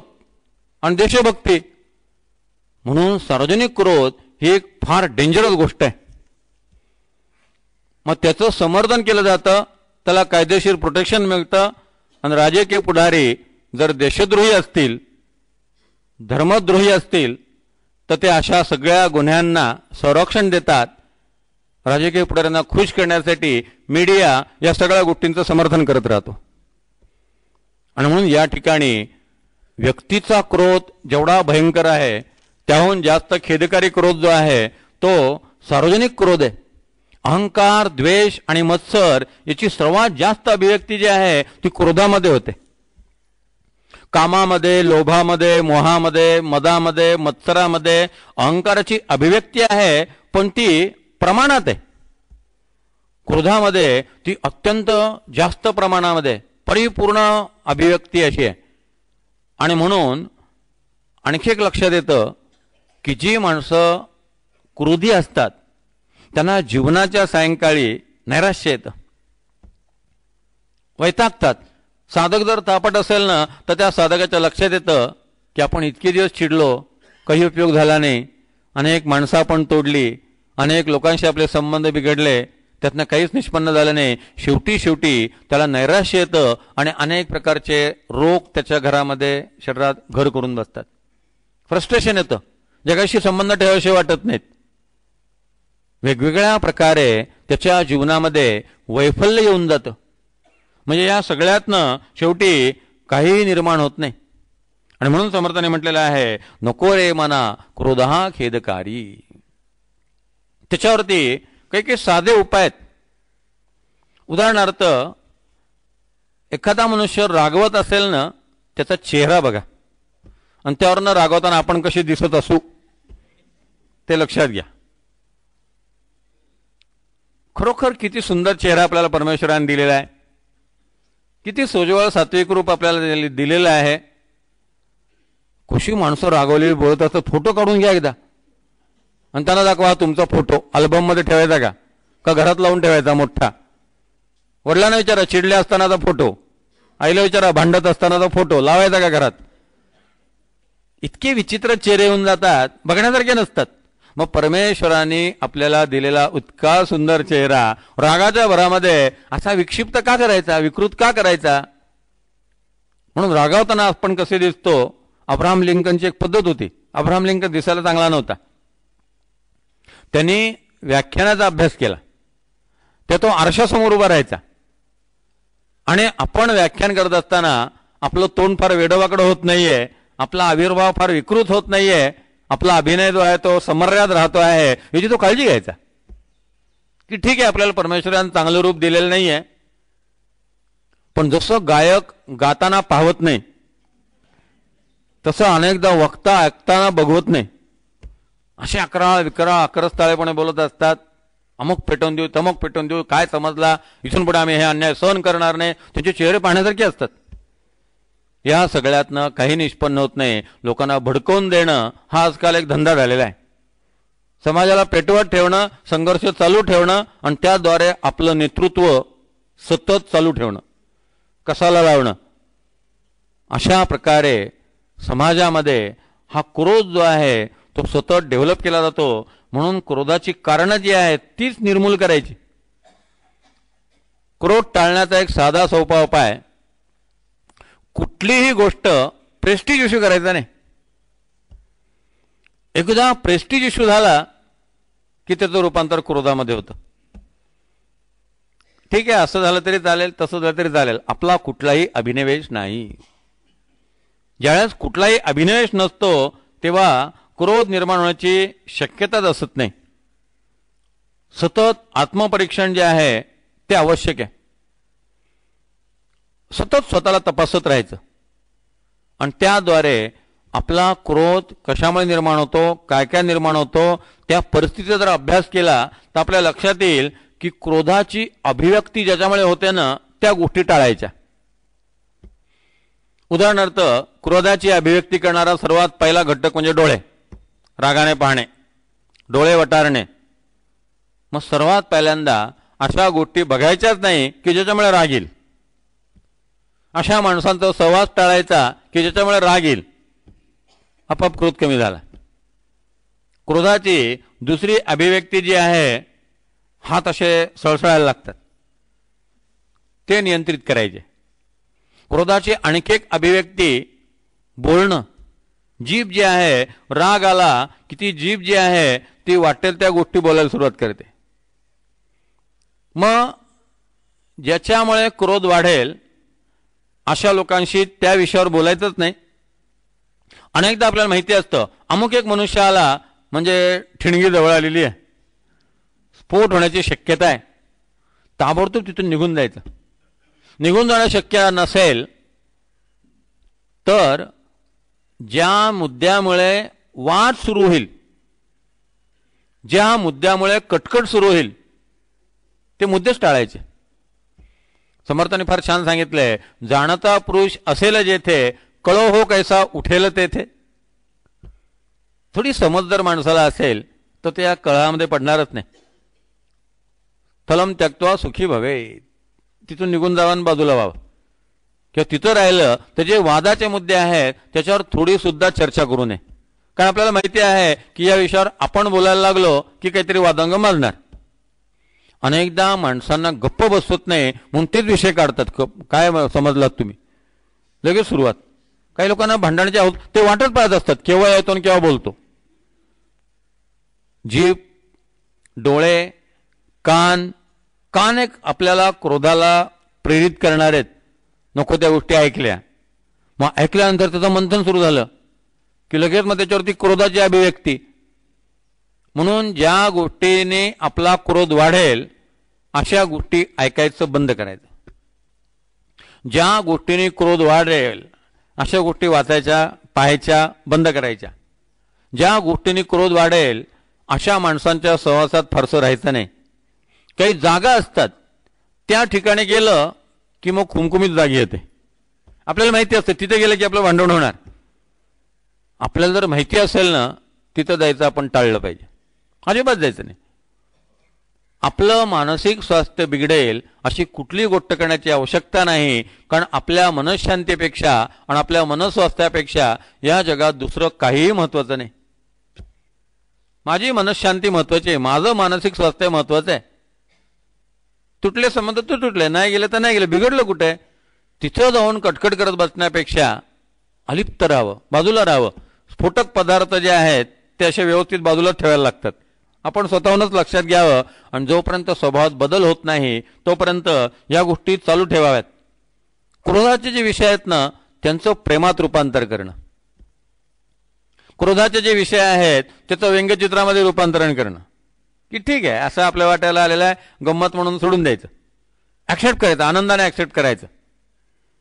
आणि देशभक्ती म्हणून सार्वजनिक क्रोध ही एक फार डेंजरस गोष्ट आहे. मग त्याचं समर्थन केलं जातं, त्याला कायदेशीर प्रोटेक्शन मिळतं. आणि राजकीय पुढारी जर देशद्रोही असतील, धर्मद्रोही असतील तर ते अशा सगळ्या गुन्ह्यांना संरक्षण देतात. राजकीय पुढाऱ्यांना खुश करण्यासाठी मीडिया या सगळ्या गोष्टींचं समर्थन करत राहतो. आणि म्हणून या ठिकाणी व्यक्तीचा क्रोध जेवढा भयंकर आहे त्याहून जास्त खेदकारी क्रोध जो आहे तो सार्वजनिक क्रोध आहे. अहंकार, द्वेष आणि मत्सर याची सर्वात जास्त अभिव्यक्ती जी आहे ती क्रोधामध्ये होते. कामामध्ये, लोभामध्ये, मोहामध्ये, मदामध्ये, मत्सरामध्ये अहंकाराची अभिव्यक्ती आहे, पण ती प्रमाणात आहे. क्रोधामध्ये ती अत्यंत जास्त प्रमाणामध्ये परिपूर्ण अभिव्यक्ती अशी आहे. आणि म्हणून आणखी एक लक्षात येतं की जी माणसं क्रोधी असतात त्यांना जीवनाच्या सायंकाळी नैराश्य येतं, वैतागतात. साधक जर तापट असेल ना तर त्या साधकाच्या लक्षात येतं की आपण इतके दिवस चिडलो, काही उपयोग झाला नाही, अनेक माणसं आपण तोडली, अनेक लोकांशी आपले संबंध बिघडले, त्यातनं काहीच निष्पन्न झालं नाही. शेवटी त्याला नैराश्य येतं आणि अनेक प्रकारचे रोग त्याच्या घरामध्ये शरीरात घर करून बसतात. फ्रस्ट्रेशन येतं, जगाशी संबंध ठेवायचे वाटत नाहीत. वेगवेगळ्या प्रकारे त्याच्या जीवनामध्ये वैफल्य येऊन जातं. म्हणजे या सगळ्यातनं शेवटी काहीही निर्माण होत नाही. आणि म्हणून समर्थाने म्हटलेलं आहे, नको रे मना क्रोधा खेदकारी. त्याच्यावरती काही साधे उपाय आहेत. उदाहरणार्थ, एखादा मनुष्य रागवत असेल ना, त्याचा चेहरा बघा आणि त्यावरनं रागवताना आपण कशी दिसत असू ते लक्षात घ्या. खरोखर किती सुंदर चेहरा आपल्याला परमेश्वराने दिलेला आहे, किती सोजवळ सात्विक रूप आपल्याला दिलेलं आहे. कशी माणसं रागवलेली बोलत असतात. फोटो काढून घ्या एकदा आणि त्यांना दाखवा तुमचा फोटो. अल्बममध्ये ठेवायचा का घरात लावून ठेवायचा मोठा? वडिलांना विचारा चिडले असतानाचा फोटो, आईला विचारा भांडत असतानाचा फोटो लावायचा का घरात? इतके विचित्र चेहरे होऊन जातात, बघण्यासारखे नसतात. मग परमेश्वराने आपल्याला दिलेला इतका सुंदर चेहरा रागाच्या भरामध्ये असा विक्षिप्त का करायचा, विकृत का करायचा? म्हणून रागावताना आपण कसे दिसतो? अब्राहम लिंकनची एक पद्धत होती. अब्राहम लिंकन दिसायला चांगला नव्हता. त्यांनी व्याख्यानाचा अभ्यास केला. तो आरशासमोर उभा राहायचा आणि आपण व्याख्यान करत असताना आपलं तोंड फार वेडवाकडं होत नाहीये, आपला आविर्भाव फार विकृत होत नाहीये, आपला अभिनय जो आहे तो समर्याद राहतो आहे, याची तो काळजी घ्यायचा. की ठीक आहे, आपल्याला परमेश्वराने चांगलं रूप दिलेलं नाहीये, पण जसं गायक गाताना पाहत नाही तसं अनेकदा वक्ता ऐकताना बघवत नाही. असे अकराळ विकराळ अकरस्थाळेपणे बोलत असतात. अमुक पेटवून देऊ, तमुक पेटवून देऊ, काय समजला, इथून पुढे आम्ही हे अन्याय सहन करणार नाही. त्यांचे चेहरे पाहण्यासारखे असतात. या सगळ्यातनं काही निष्पन्न होत नाही. लोकांना भडकवून देणं हा आजकाल एक धंदा झालेला आहे. समाजाला पेटवत ठेवणं, संघर्ष चालू ठेवणं आणि त्याद्वारे आपलं नेतृत्व सतत चालू ठेवणं, कसाला लावणं. अशा प्रकारे समाजामध्ये हा क्रोध जो आहे तो सतत डेव्हलप केला जातो. म्हणून क्रोधाची कारणं जी आहेत तीच निर्मूल करायची. क्रोध टाळण्याचा एक साधा सोपा उपाय, कुठलीही गोष्ट प्रेस्टिज इश्यू करायचा नाही. एकदा प्रेस्टिज इश्यू झाला की त्याचं रूपांतर क्रोधामध्ये होतं. ठीक आहे, असं झालं तरी चालेल, तसं झालं तरी चालेल, आपला कुठलाही अभिनिवेश नाही. ज्यावेळेस कुठलाही अभिनिवेश नसतो तेव्हा क्रोध निर्माण होण्याची शक्यताच असत नाही. सतत आत्मपरीक्षण जे आहे ते आवश्यक आहे. सतत स्वतःला तपासत राहायचं आणि त्याद्वारे आपला क्रोध कशामुळे निर्माण होतो, काय काय निर्माण होतो, त्या परिस्थितीचा जर अभ्यास केला तर आपल्या लक्षात येईल की क्रोधाची अभिव्यक्ती ज्याच्यामुळे होते ना त्या गोष्टी टाळायच्या. उदाहरणार्थ, क्रोधाची अभिव्यक्ती करणारा सर्वात पहिला घटक म्हणजे डोळे. रागाने पाहणे, डोळे वटारणे. मग सर्वात पहिल्यांदा अशा गोष्टी बघायच्याच नाही की ज्याच्यामुळे राग येईल. अशा माणसांचा सहवास टाळायचा की ज्याच्यामुळे राग येईल. आपोआप क्रोध कमी झाला. क्रोधाची दुसरी अभिव्यक्ती जी आहे, हात असे सळसळायला लागतात, ते नियंत्रित करायचे. क्रोधाची आणखी एक अभिव्यक्ती बोलणं. जीभ जी आहे, राग आला की ती जीभ जी आहे ती वाटेल त्या गोष्टी बोलायला सुरुवात करते. मग ज्याच्यामुळे क्रोध वाढेल अशा लोकांशी त्या विषयावर बोलायचंच नाही. अनेकदा आपल्याला माहिती असतं अमुक एक मनुष्य आला म्हणजे ठिणगी जवळ आलेली आहे, स्फोट होण्याची शक्यता आहे, ताबडतोब तिथून निघून जायचं. निघून जाणं शक्य नसेल तर ज्या मुद्द्यामुळे वाद सुरू होईल, ज्या मुद्द्यामुळे कटकट सुरू होईल ते मुद्देच टाळायचे. समर्थाने फार छान सांगितलंय, जाणता पुरुष असेल जेथे, कळो हो कैसा उठेल तेथे. थोडी समज जर माणसाला असेल तर त्या कळामध्ये पडणारच नाही. स्थलम त्यक्त्वा सुखी भवे, तिथून निघून जावं बाजूला व्हावं, किंवा तिथं राहिलं तर जे वादाचे मुद्दे आहेत त्याच्यावर थोडी सुद्धा चर्चा करू नये. कारण आपल्याला माहिती आहे की या विषयावर आपण बोलायला लागलो की काहीतरी वादंग माजणार. अनेकदा माणसांना गप्प बसवत नाही म्हणून तेच विषय काढतात. काय समजलात तुम्ही, लगेच सुरुवात. काही लोकांना भांडणाचे आहोत ते वाटत पाहत असतात केव्हा येतो आणि केव्हा बोलतो. जीभ, डोळे, कान. कान एक आपल्याला क्रोधाला प्रेरित करणार आहेत. नको त्या गोष्टी ऐकल्या, मग ऐकल्यानंतर त्याचं मंथन सुरू झालं की लगेच मग त्याच्यावरती क्रोधाची अभिव्यक्ती. म्हणून ज्या गोष्टीने आपला क्रोध वाढेल अशा गोष्टी ऐकायचं बंद करायचं. ज्या गोष्टीने क्रोध वाढेल अशा गोष्टी वाचायच्या, पाहायच्या बंद करायच्या. ज्या गोष्टीने क्रोध वाढेल अशा माणसांच्या सहवासात फारसं राहायचं नाही. काही जागा असतात त्या ठिकाणी गेलं की मग खुमखुमीत जागी येते. आपल्याला माहिती असतं तिथे गेलं की आपलं भांडण होणार. आपल्याला जर माहिती असेल ना तिथं जायचं आपण टाळलं पाहिजे, अजिबात जायचं नाही. आपलं मानसिक स्वास्थ्य बिघडेल अशी कुठली गोष्ट करण्याची आवश्यकता नाही. कारण आपल्या मनशांतीपेक्षा आणि आपल्या मनस्वास्थ्यापेक्षा या जगात दुसरं काहीही महत्वाचं नाही. माझी मनशांती महत्वाची आहे, माझं मानसिक स्वास्थ्य महत्वाचं आहे. तुटले संबंध तर तुटले, नाही गेले तर नाही गेले, बिघडलं कुठे. तिथं जाऊन कटकट करत बसण्यापेक्षा अलिप्त राहावं, बाजूला राहावं. स्फोटक पदार्थ जे आहेत ते असे व्यवस्थित बाजूला ठेवायला लागतात. आपण स्वतःहूनच लक्षात घ्यावं आणि जोपर्यंत स्वभावात बदल होत नाही तोपर्यंत या गोष्टी चालू ठेवाव्यात. क्रोधाचे जे विषय आहेत ना त्यांचं प्रेमात रूपांतर करणं, क्रोधाचे जे विषय आहेत त्याचं व्यंग्यचित्रामध्ये रूपांतरण करणं, की ठीक आहे असं आपल्या वाट्याला आलेलं आहे, गंमत म्हणून सोडून द्यायचं, ॲक्सेप्ट करायचं, आनंदाने ॲक्सेप्ट करायचं,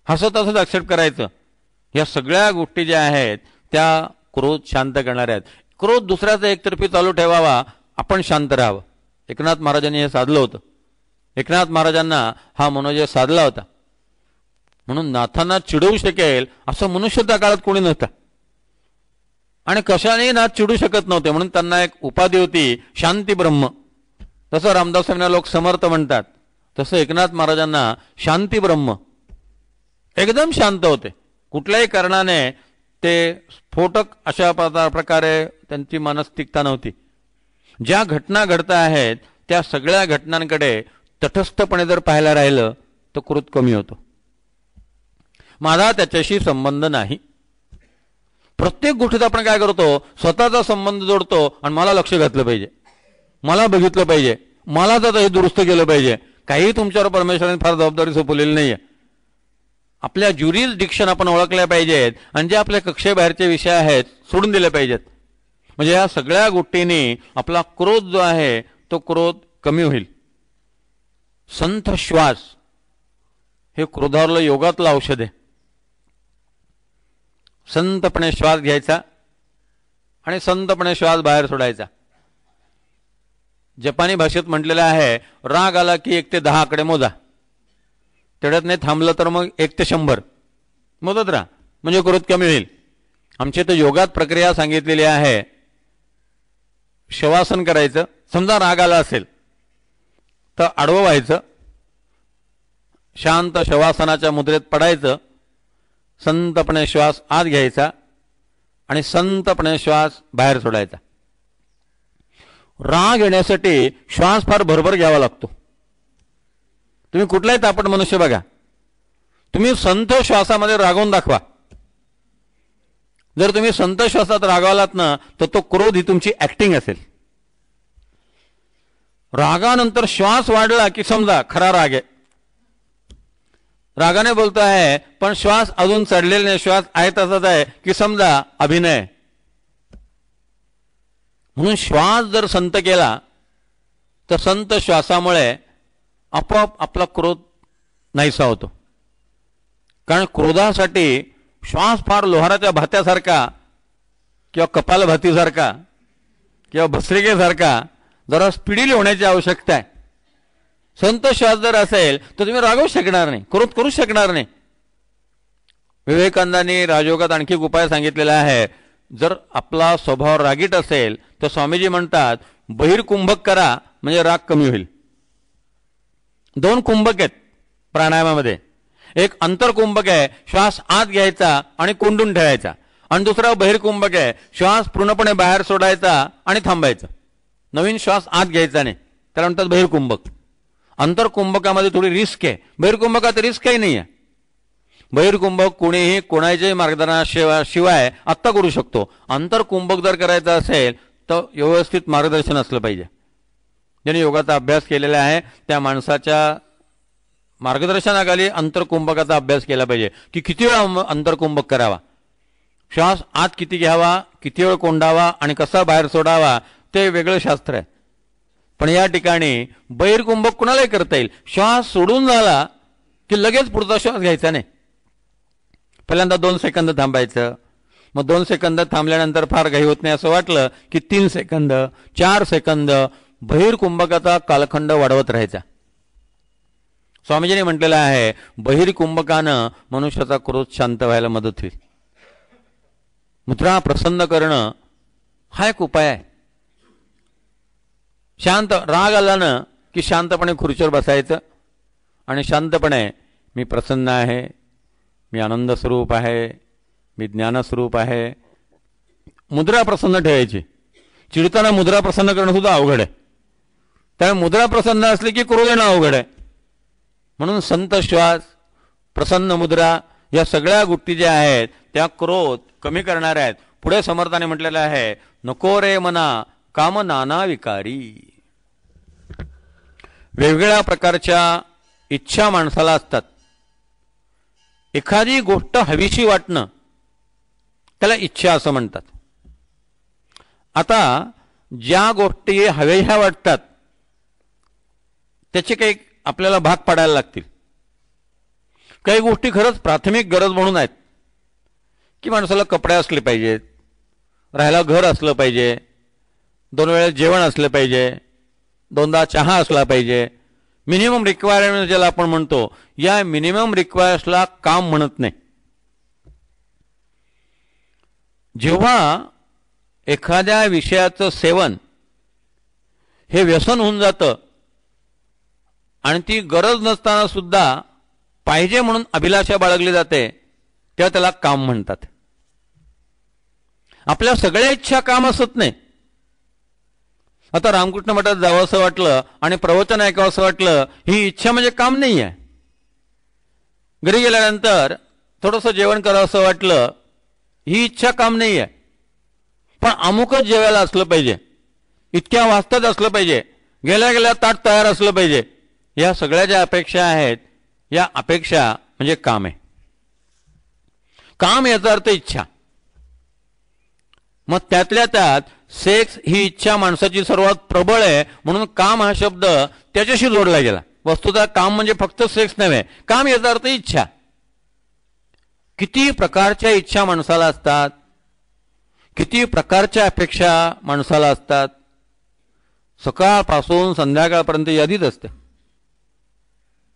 हसत हसत ॲक्सेप्ट करायचं. या सगळ्या गोष्टी ज्या आहेत त्या क्रोध शांत करणाऱ्या आहेत. क्रोध दुसऱ्याचा एकतर्फी चालू ठेवावा, आपण शांत राहावं. एकनाथ महाराजांनी हे साधलं होतं. एकनाथ महाराजांना हा मनोजय साधला होता. म्हणून नाथांना चिडवू शकेल असं मनुष्य त्या काळात कोणी नव्हता आणि कशानेही नाथ चिडू शकत नव्हते. म्हणून त्यांना एक उपाधी होती शांती ब्रह्म. तसं रामदास स्वामींना लोक समर्थ म्हणतात, तसं एकनाथ महाराजांना शांती ब्रह्म. एकदम शांत होते. कुठल्याही कारणाने ते स्फोटक अशा प्रकारे त्यांची मानसिकता नव्हती. ज्या घटना घडत आहेत त्या सगळ्या घटनांकडे तटस्थपणे जर पाहायला राहिलं तर क्रोध कमी होतो. माझा त्याच्याशी संबंध नाही. प्रत्येक गोष्टीत आपण काय करतो, स्वतःचा संबंध जोडतो आणि मला लक्ष घातलं पाहिजे, मला बघितलं पाहिजे, मला तर हे दुरुस्त केलं पाहिजे. काही तुमच्यावर परमेश्वराने फार जबाबदारी सोपवलेली नाहीये. आपल्या ज्युरिसडिक्शन आपण ओळखल्या पाहिजेत आणि जे आपल्या कक्षेबाहेरचे विषय आहेत सोडून दिले पाहिजेत. म्हणजे या सगळ्या गोष्टींनी आपला क्रोध जो आहे तो क्रोध कमी होईल. संथ श्वास हे क्रोधावरलं योगातलं औषध आहे. संतपणे श्वास घ्यायचा आणि संतपणे श्वास बाहेर सोडायचा. जपानी भाषेत म्हटलेलं आहे, राग आला की 1 ते 10 आकडे मोजा, तेवढ्यात नाही थांबलं तर मग 1 ते 100 मोजत राहा, म्हणजे क्रोध कमी होईल. आमच्या इथं योगात प्रक्रिया सांगितलेली आहे. शवासन करायचं. समजा राग आला असेल तर आडवं व्हायचं, शांत शवासनाच्या मुद्रेत पडायचं, संतपणे श्वास आत घ्यायचा आणि संतपणे श्वास बाहेर सोडायचा. राग येण्यासाठी श्वास फार भरभर घ्यावा लागतो. तुम्ही कुठलाही तापट मनुष्य बघा, तुम्ही संत श्वासामध्ये रागवून दाखवा. जर तुम्ही संत श्वासात रागावलात ना तर तो क्रोध ही तुमची ऍक्टिंग असेल. रागानंतर श्वास वाढला की समजा खरा राग आहे. रागाने बोलतो आहे पण श्वास अजून चढलेला नाही, श्वास आहे तसाच आहे की समजा अभिनय. म्हणून श्वास जर संत केला तर संत श्वासामुळे आपोआप आपला क्रोध नाहीसा होतो. कारण क्रोधासाठी श्वास फार लोहाराच्या भात्यासारखा किंवा कपालभातीसारखा किंवा भस्त्रिकेसारखा जरा स्पिडीली होण्याची आवश्यकता आहे. संत श्वास जर असेल तर तुम्ही रागवू शकणार नाही, क्रोध करू शकणार नाही. विवेकानंदांनी राजयोगात आणखी एक उपाय सांगितलेला आहे. जर आपला स्वभाव रागीट असेल तर स्वामीजी म्हणतात बहिर्कुंभक करा म्हणजे राग कमी होईल. दोन कुंभक आहेत प्राणायामामध्ये. एक अंतरकुंभक आहे, श्वास आत घ्यायचा आणि कोंडून ठेवायचा, आणि दुसरा बहिर्कुंभक आहे, श्वास पूर्णपणे बाहेर सोडायचा आणि थांबायचं, नवीन श्वास आत घ्यायचा नाही, त्याला म्हणतात बहिर्कुंभक. अंतरकुंभकामध्ये थोडी रिस्क आहे, बहिर्कुंभकात रिस्क काही नाही आहे. बहिर्कुंभक कोणीही कोणाच्याही मार्गदर्शनाशिवाय आत्ता करू शकतो. अंतरकुंभक जर करायचं असेल तर व्यवस्थित मार्गदर्शन असलं पाहिजे. ज्याने योगाचा अभ्यास केलेला आहे त्या माणसाच्या मार्गदर्शनाखाली अंतरकुंभकाचा अभ्यास केला पाहिजे की किती वेळा अंतरकुंभक करावा, श्वास आत किती घ्यावा, किती वेळ कोंडावा आणि कसा बाहेर सोडावा, ते वेगळं शास्त्र आहे. पण या ठिकाणी बहिर्कुंभक कुणालाही करता येईल. श्वास सोडून झाला की लगेच पुढचा श्वास घ्यायचा नाही, पहिल्यांदा 2 सेकंद थांबायचं, मग 2 सेकंद थांबल्यानंतर फार घाई होत नाही असं वाटलं की 3 सेकंद 4 सेकंद बहिर्कुंभकाचा कालखंड वाढवत राहायचा. स्वामीजींनी म्हटलेलं आहे बहिर्कुंभकानं मनुष्याचा क्रोध शांत व्हायला मदत होईल. मुद्रा प्रसन्न करणं हा एक उपाय आहे. शांत राग आला ना की शांतपणे खुर्चीवर बसायचं आणि शांतपणे मी प्रसन्न आहे, मी आनंद स्वरूप आहे, मी ज्ञानस्वरूप आहे, मुद्रा प्रसन्न ठेवायची. चिडताना मुद्रा प्रसन्न करणं सुद्धा अवघड आहे, त्यामुळे मुद्रा प्रसन्न असली की क्रोध येणं अवघड आहे. म्हणून संत श्वास, प्रसन्न मुद्रा या सगळ्या गोष्टी ज्या आहेत त्या क्रोध कमी करणाऱ्या आहेत. पुढे समर्थाने म्हटलेलं आहे नको रे मना काम नाना विकारी. वेगवेगळ्या प्रकारच्या इच्छा माणसाला असतात. एखादी गोष्ट हवीशी वाटणं त्याला इच्छा असं म्हणतात. आता ज्या गोष्टी हव्याशा वाटतात त्याचे काही आपल्याला भाग पाडायला लागतील. काही गोष्टी खरंच प्राथमिक गरज म्हणून आहेत की माणसाला कपडे असले पाहिजेत, राहायला घर असलं पाहिजे, 2 वेळेस जेवण असलं पाहिजे, 2दा चहा असला पाहिजे. मिनिमम रिक्वायरमेंट ज्याला आपण म्हणतो, या मिनिमम रिक्वायर्सला काम म्हणत नाही. जेव्हा एखाद्या विषयाचं सेवन हे व्यसन होऊन जातं आणि ती गरज नसताना सुद्धा पाहिजे म्हणून अभिलाषा बाळगली जाते तेव्हा त्याला काम म्हणतात. आपल्या सगळ्या इच्छा काम असत नाही. आता रामकृष्ण मठात जावं असं वाटलं आणि प्रवचन ऐकावं असं वाटलं, ही इच्छा म्हणजे काम नाही आहे. घरी गेल्यानंतर थोडंसं जेवण करावं असं वाटलं, ही इच्छा काम नाही आहे. पण अमुकच जेवायला असलं पाहिजे, इतक्या वाजताच असलं पाहिजे, गेल्या गेल्या ताट तयार असलं पाहिजे, या सगळ्या ज्या अपेक्षा आहेत या अपेक्षा म्हणजे काम आहे. काम याचा अर्थ इच्छा. मग त्यातल्या त्यात सेक्स ही इच्छा माणसाची सर्वात प्रबळ आहे, म्हणून काम हा शब्द त्याच्याशी जोडला गेला. वस्तुतः काम म्हणजे फक्त सेक्स नव्हे, काम याचा अर्थ इच्छा. किती प्रकारच्या इच्छा माणसाला असतात, किती प्रकारच्या अपेक्षा माणसाला असतात. सकाळपासून संध्याकाळपर्यंत यादीच असते.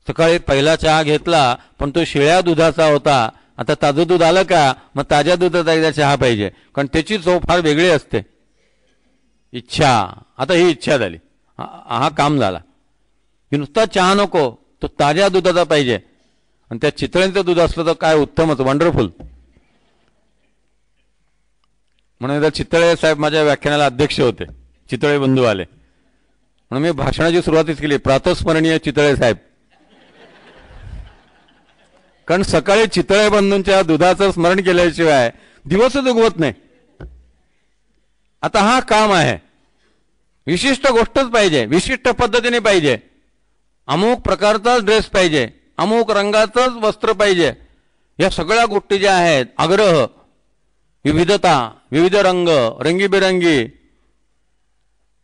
सकाळी पहिला चहा घेतला पण तो शिळ्या दुधाचा होता, आता ताजं दूध आलं का मग ताज्या दुधाचा एकदा चहा पाहिजे, कारण त्याची चव फार वेगळी असते. इच्छा, आता ही इच्छा झाली, हा काम झाला. की नुसता चहा नको, तो ताज्या दुधाचा पाहिजे, आणि त्या चितळेचं दूध असलं तर काय उत्तमच, वंडरफुल. म्हणून एकदा चितळे साहेब माझ्या व्याख्यानाला अध्यक्ष होते, चितळे बंधू आले, म्हणून मी भाषणाची सुरुवातच केली, प्रातस्मरणीय चितळे साहेब. कारण सकाळी चितळे बंधूंच्या दुधाचं स्मरण केल्याशिवाय दिवसच उगवत नाही. आता हा काम आहे, विशिष्ट गोष्टच पाहिजे, विशिष्ट पद्धतीने पाहिजे, अमुक प्रकारचाच ड्रेस पाहिजे, अमुक रंगाचंच वस्त्र पाहिजे. या सगळ्या गोष्टी ज्या आहेत, आग्रह, विविधता, विविध रंग, रंगीबेरंगी,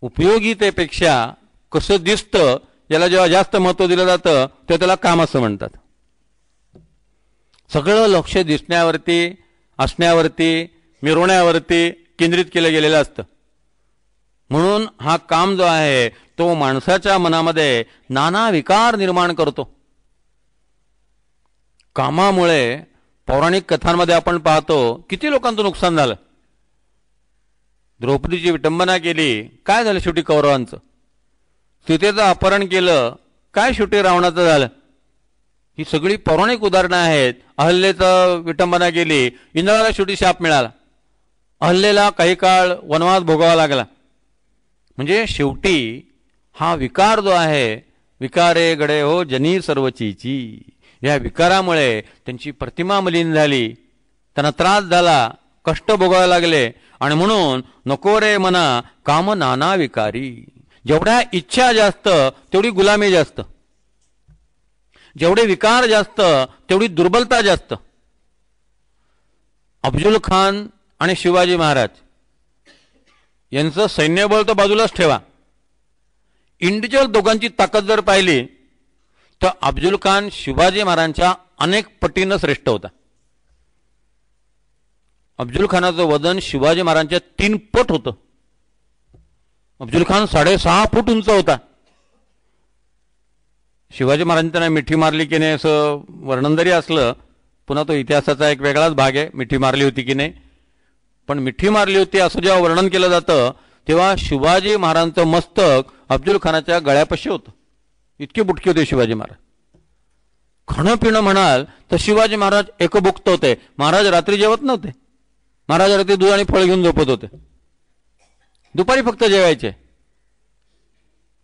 उपयोगितेपेक्षा कसं दिसतं याला जेव्हा जास्त महत्त्व दिलं जातं तेव्हा त्याला काम असं म्हणतात. सगळं लक्ष दिसण्यावरती, असण्यावरती, मिरवण्यावरती केंद्रित केलं गेलेलं असतं. म्हणून हा काम जो आहे तो माणसाच्या मनामध्ये नाना विकार निर्माण करतो. कामामुळे पौराणिक कथांमध्ये आपण पाहतो किती लोकांचं नुकसान झालं. द्रौपदीची विटंबना केली, काय झालं शेवटी कौरवांचं? सीतेचं अपहरण केलं, काय शेवटी रावणाचं झालं? ही सगळी पौराणिक उदाहरणं आहेत. अहल्येचं विटंबना केली, इंद्राला शेवटी शाप मिळाला, अहल्येला काही काळ वनवास भोगावा लागला. म्हणजे शेवटी हा विकार जो आहे, विकारे गडे हो जनी सर्वचीची, या विकारामुळे त्यांची प्रतिमा मलिन झाली, त्यांना त्रास झाला, कष्ट भोगावे लागले. आणि म्हणून नको रे मना काम नाना विकारी. जेवढ्या इच्छा जास्त तेवढी गुलामी जास्त, जेवढे विकार जास्त तेवढी दुर्बलता जास्त. अफजल खान आणि शिवाजी महाराज यांचं सैन्यबळ तर बाजूलाच ठेवा, इंडिव्हिज्युअल दोघांची ताकद जर पाहिली तर अफजल खान शिवाजी महाराजांच्या अनेक पटीनं श्रेष्ठ होता. अफजल खानाचं वजन शिवाजी महाराजांच्या 3 पट होतं. अफजल खान 6.5 फूट उंच होता. शिवाजी महाराजांनी त्यांना मिठी मारली की नाही असं वर्णन जरी असलं, पुन्हा तो इतिहासाचा एक वेगळाच भाग आहे, मिठी मारली होती की नाही. पण मिठी मारली होती असं जेव्हा वर्णन केलं जातं तेव्हा शिवाजी महाराजांचं मस्तक अफजल खानाच्या गळ्यापाशी होतं. इतके बुटके होते शिवाजी महाराज. खाणं पिणं म्हणाल तर शिवाजी महाराज एकभुक्त होते. महाराज रात्री जेवत नव्हते. महाराज रात्री दूध आणि फळ घेऊन झोपत होते, दुपारी फक्त जेवायचे.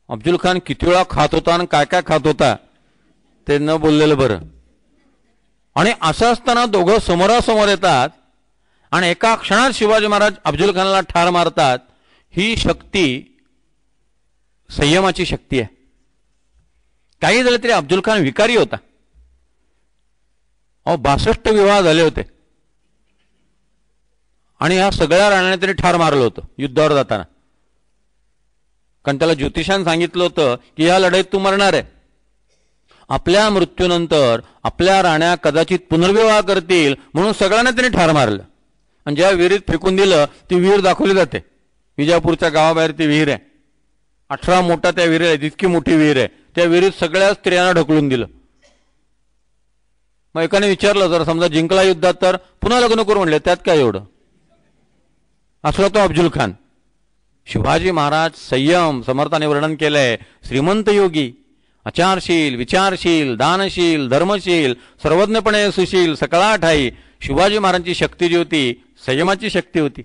अफजल खान किती वेळा खात होता आणि काय काय खात होता ते न बोललेलं बरं. आणि असं असताना दोघं समोरासमोर येतात आणि एका क्षणात शिवाजी महाराज अफजल खानाला ठार मारतात. ही शक्ती संयमाची शक्ती आहे. काही झालं तरी अफजल खान विकारी होता. 62 विवाह झाले होते आणि या सगळ्या राण्याने तरी ठार मारलं होतं युद्धावर जाताना. कारण त्याला ज्योतिषानं सांगितलं होतं की या लढाईत तू मरणार आहे. आपल्या मृत्यूनंतर आपल्या राण्या कदाचित पुनर्विवाह करतील म्हणून सगळ्यांना त्यांनी ठार मारलं. आणि ज्या विहिरीत फेकून दिलं ती विहीर दाखवली जाते. विजापूरच्या गावाबाहेर ती विहीर आहे. 18 मोठा त्या विहीर आहे, इतकी मोठी विहीर आहे. त्या विहिरीत सगळ्या स्त्रियांना ढकलून दिलं. मग एकाने विचारलं, जर समजा जिंकला युद्धात तर पुन्हा लग्न करू म्हणले, त्यात काय एवढं. असला तो अफजल खान. शिवाजी महाराज संयम, समर्थाने वर्णन केलंय. श्रीमंत योगी, आचारशील, विचारशील, दानशील, धर्मशील, सर्वज्ञपणे सुशील, सकळा ठाई. शिवाजी महाराजांची शक्ती जी होती संयमाची शक्ती होती.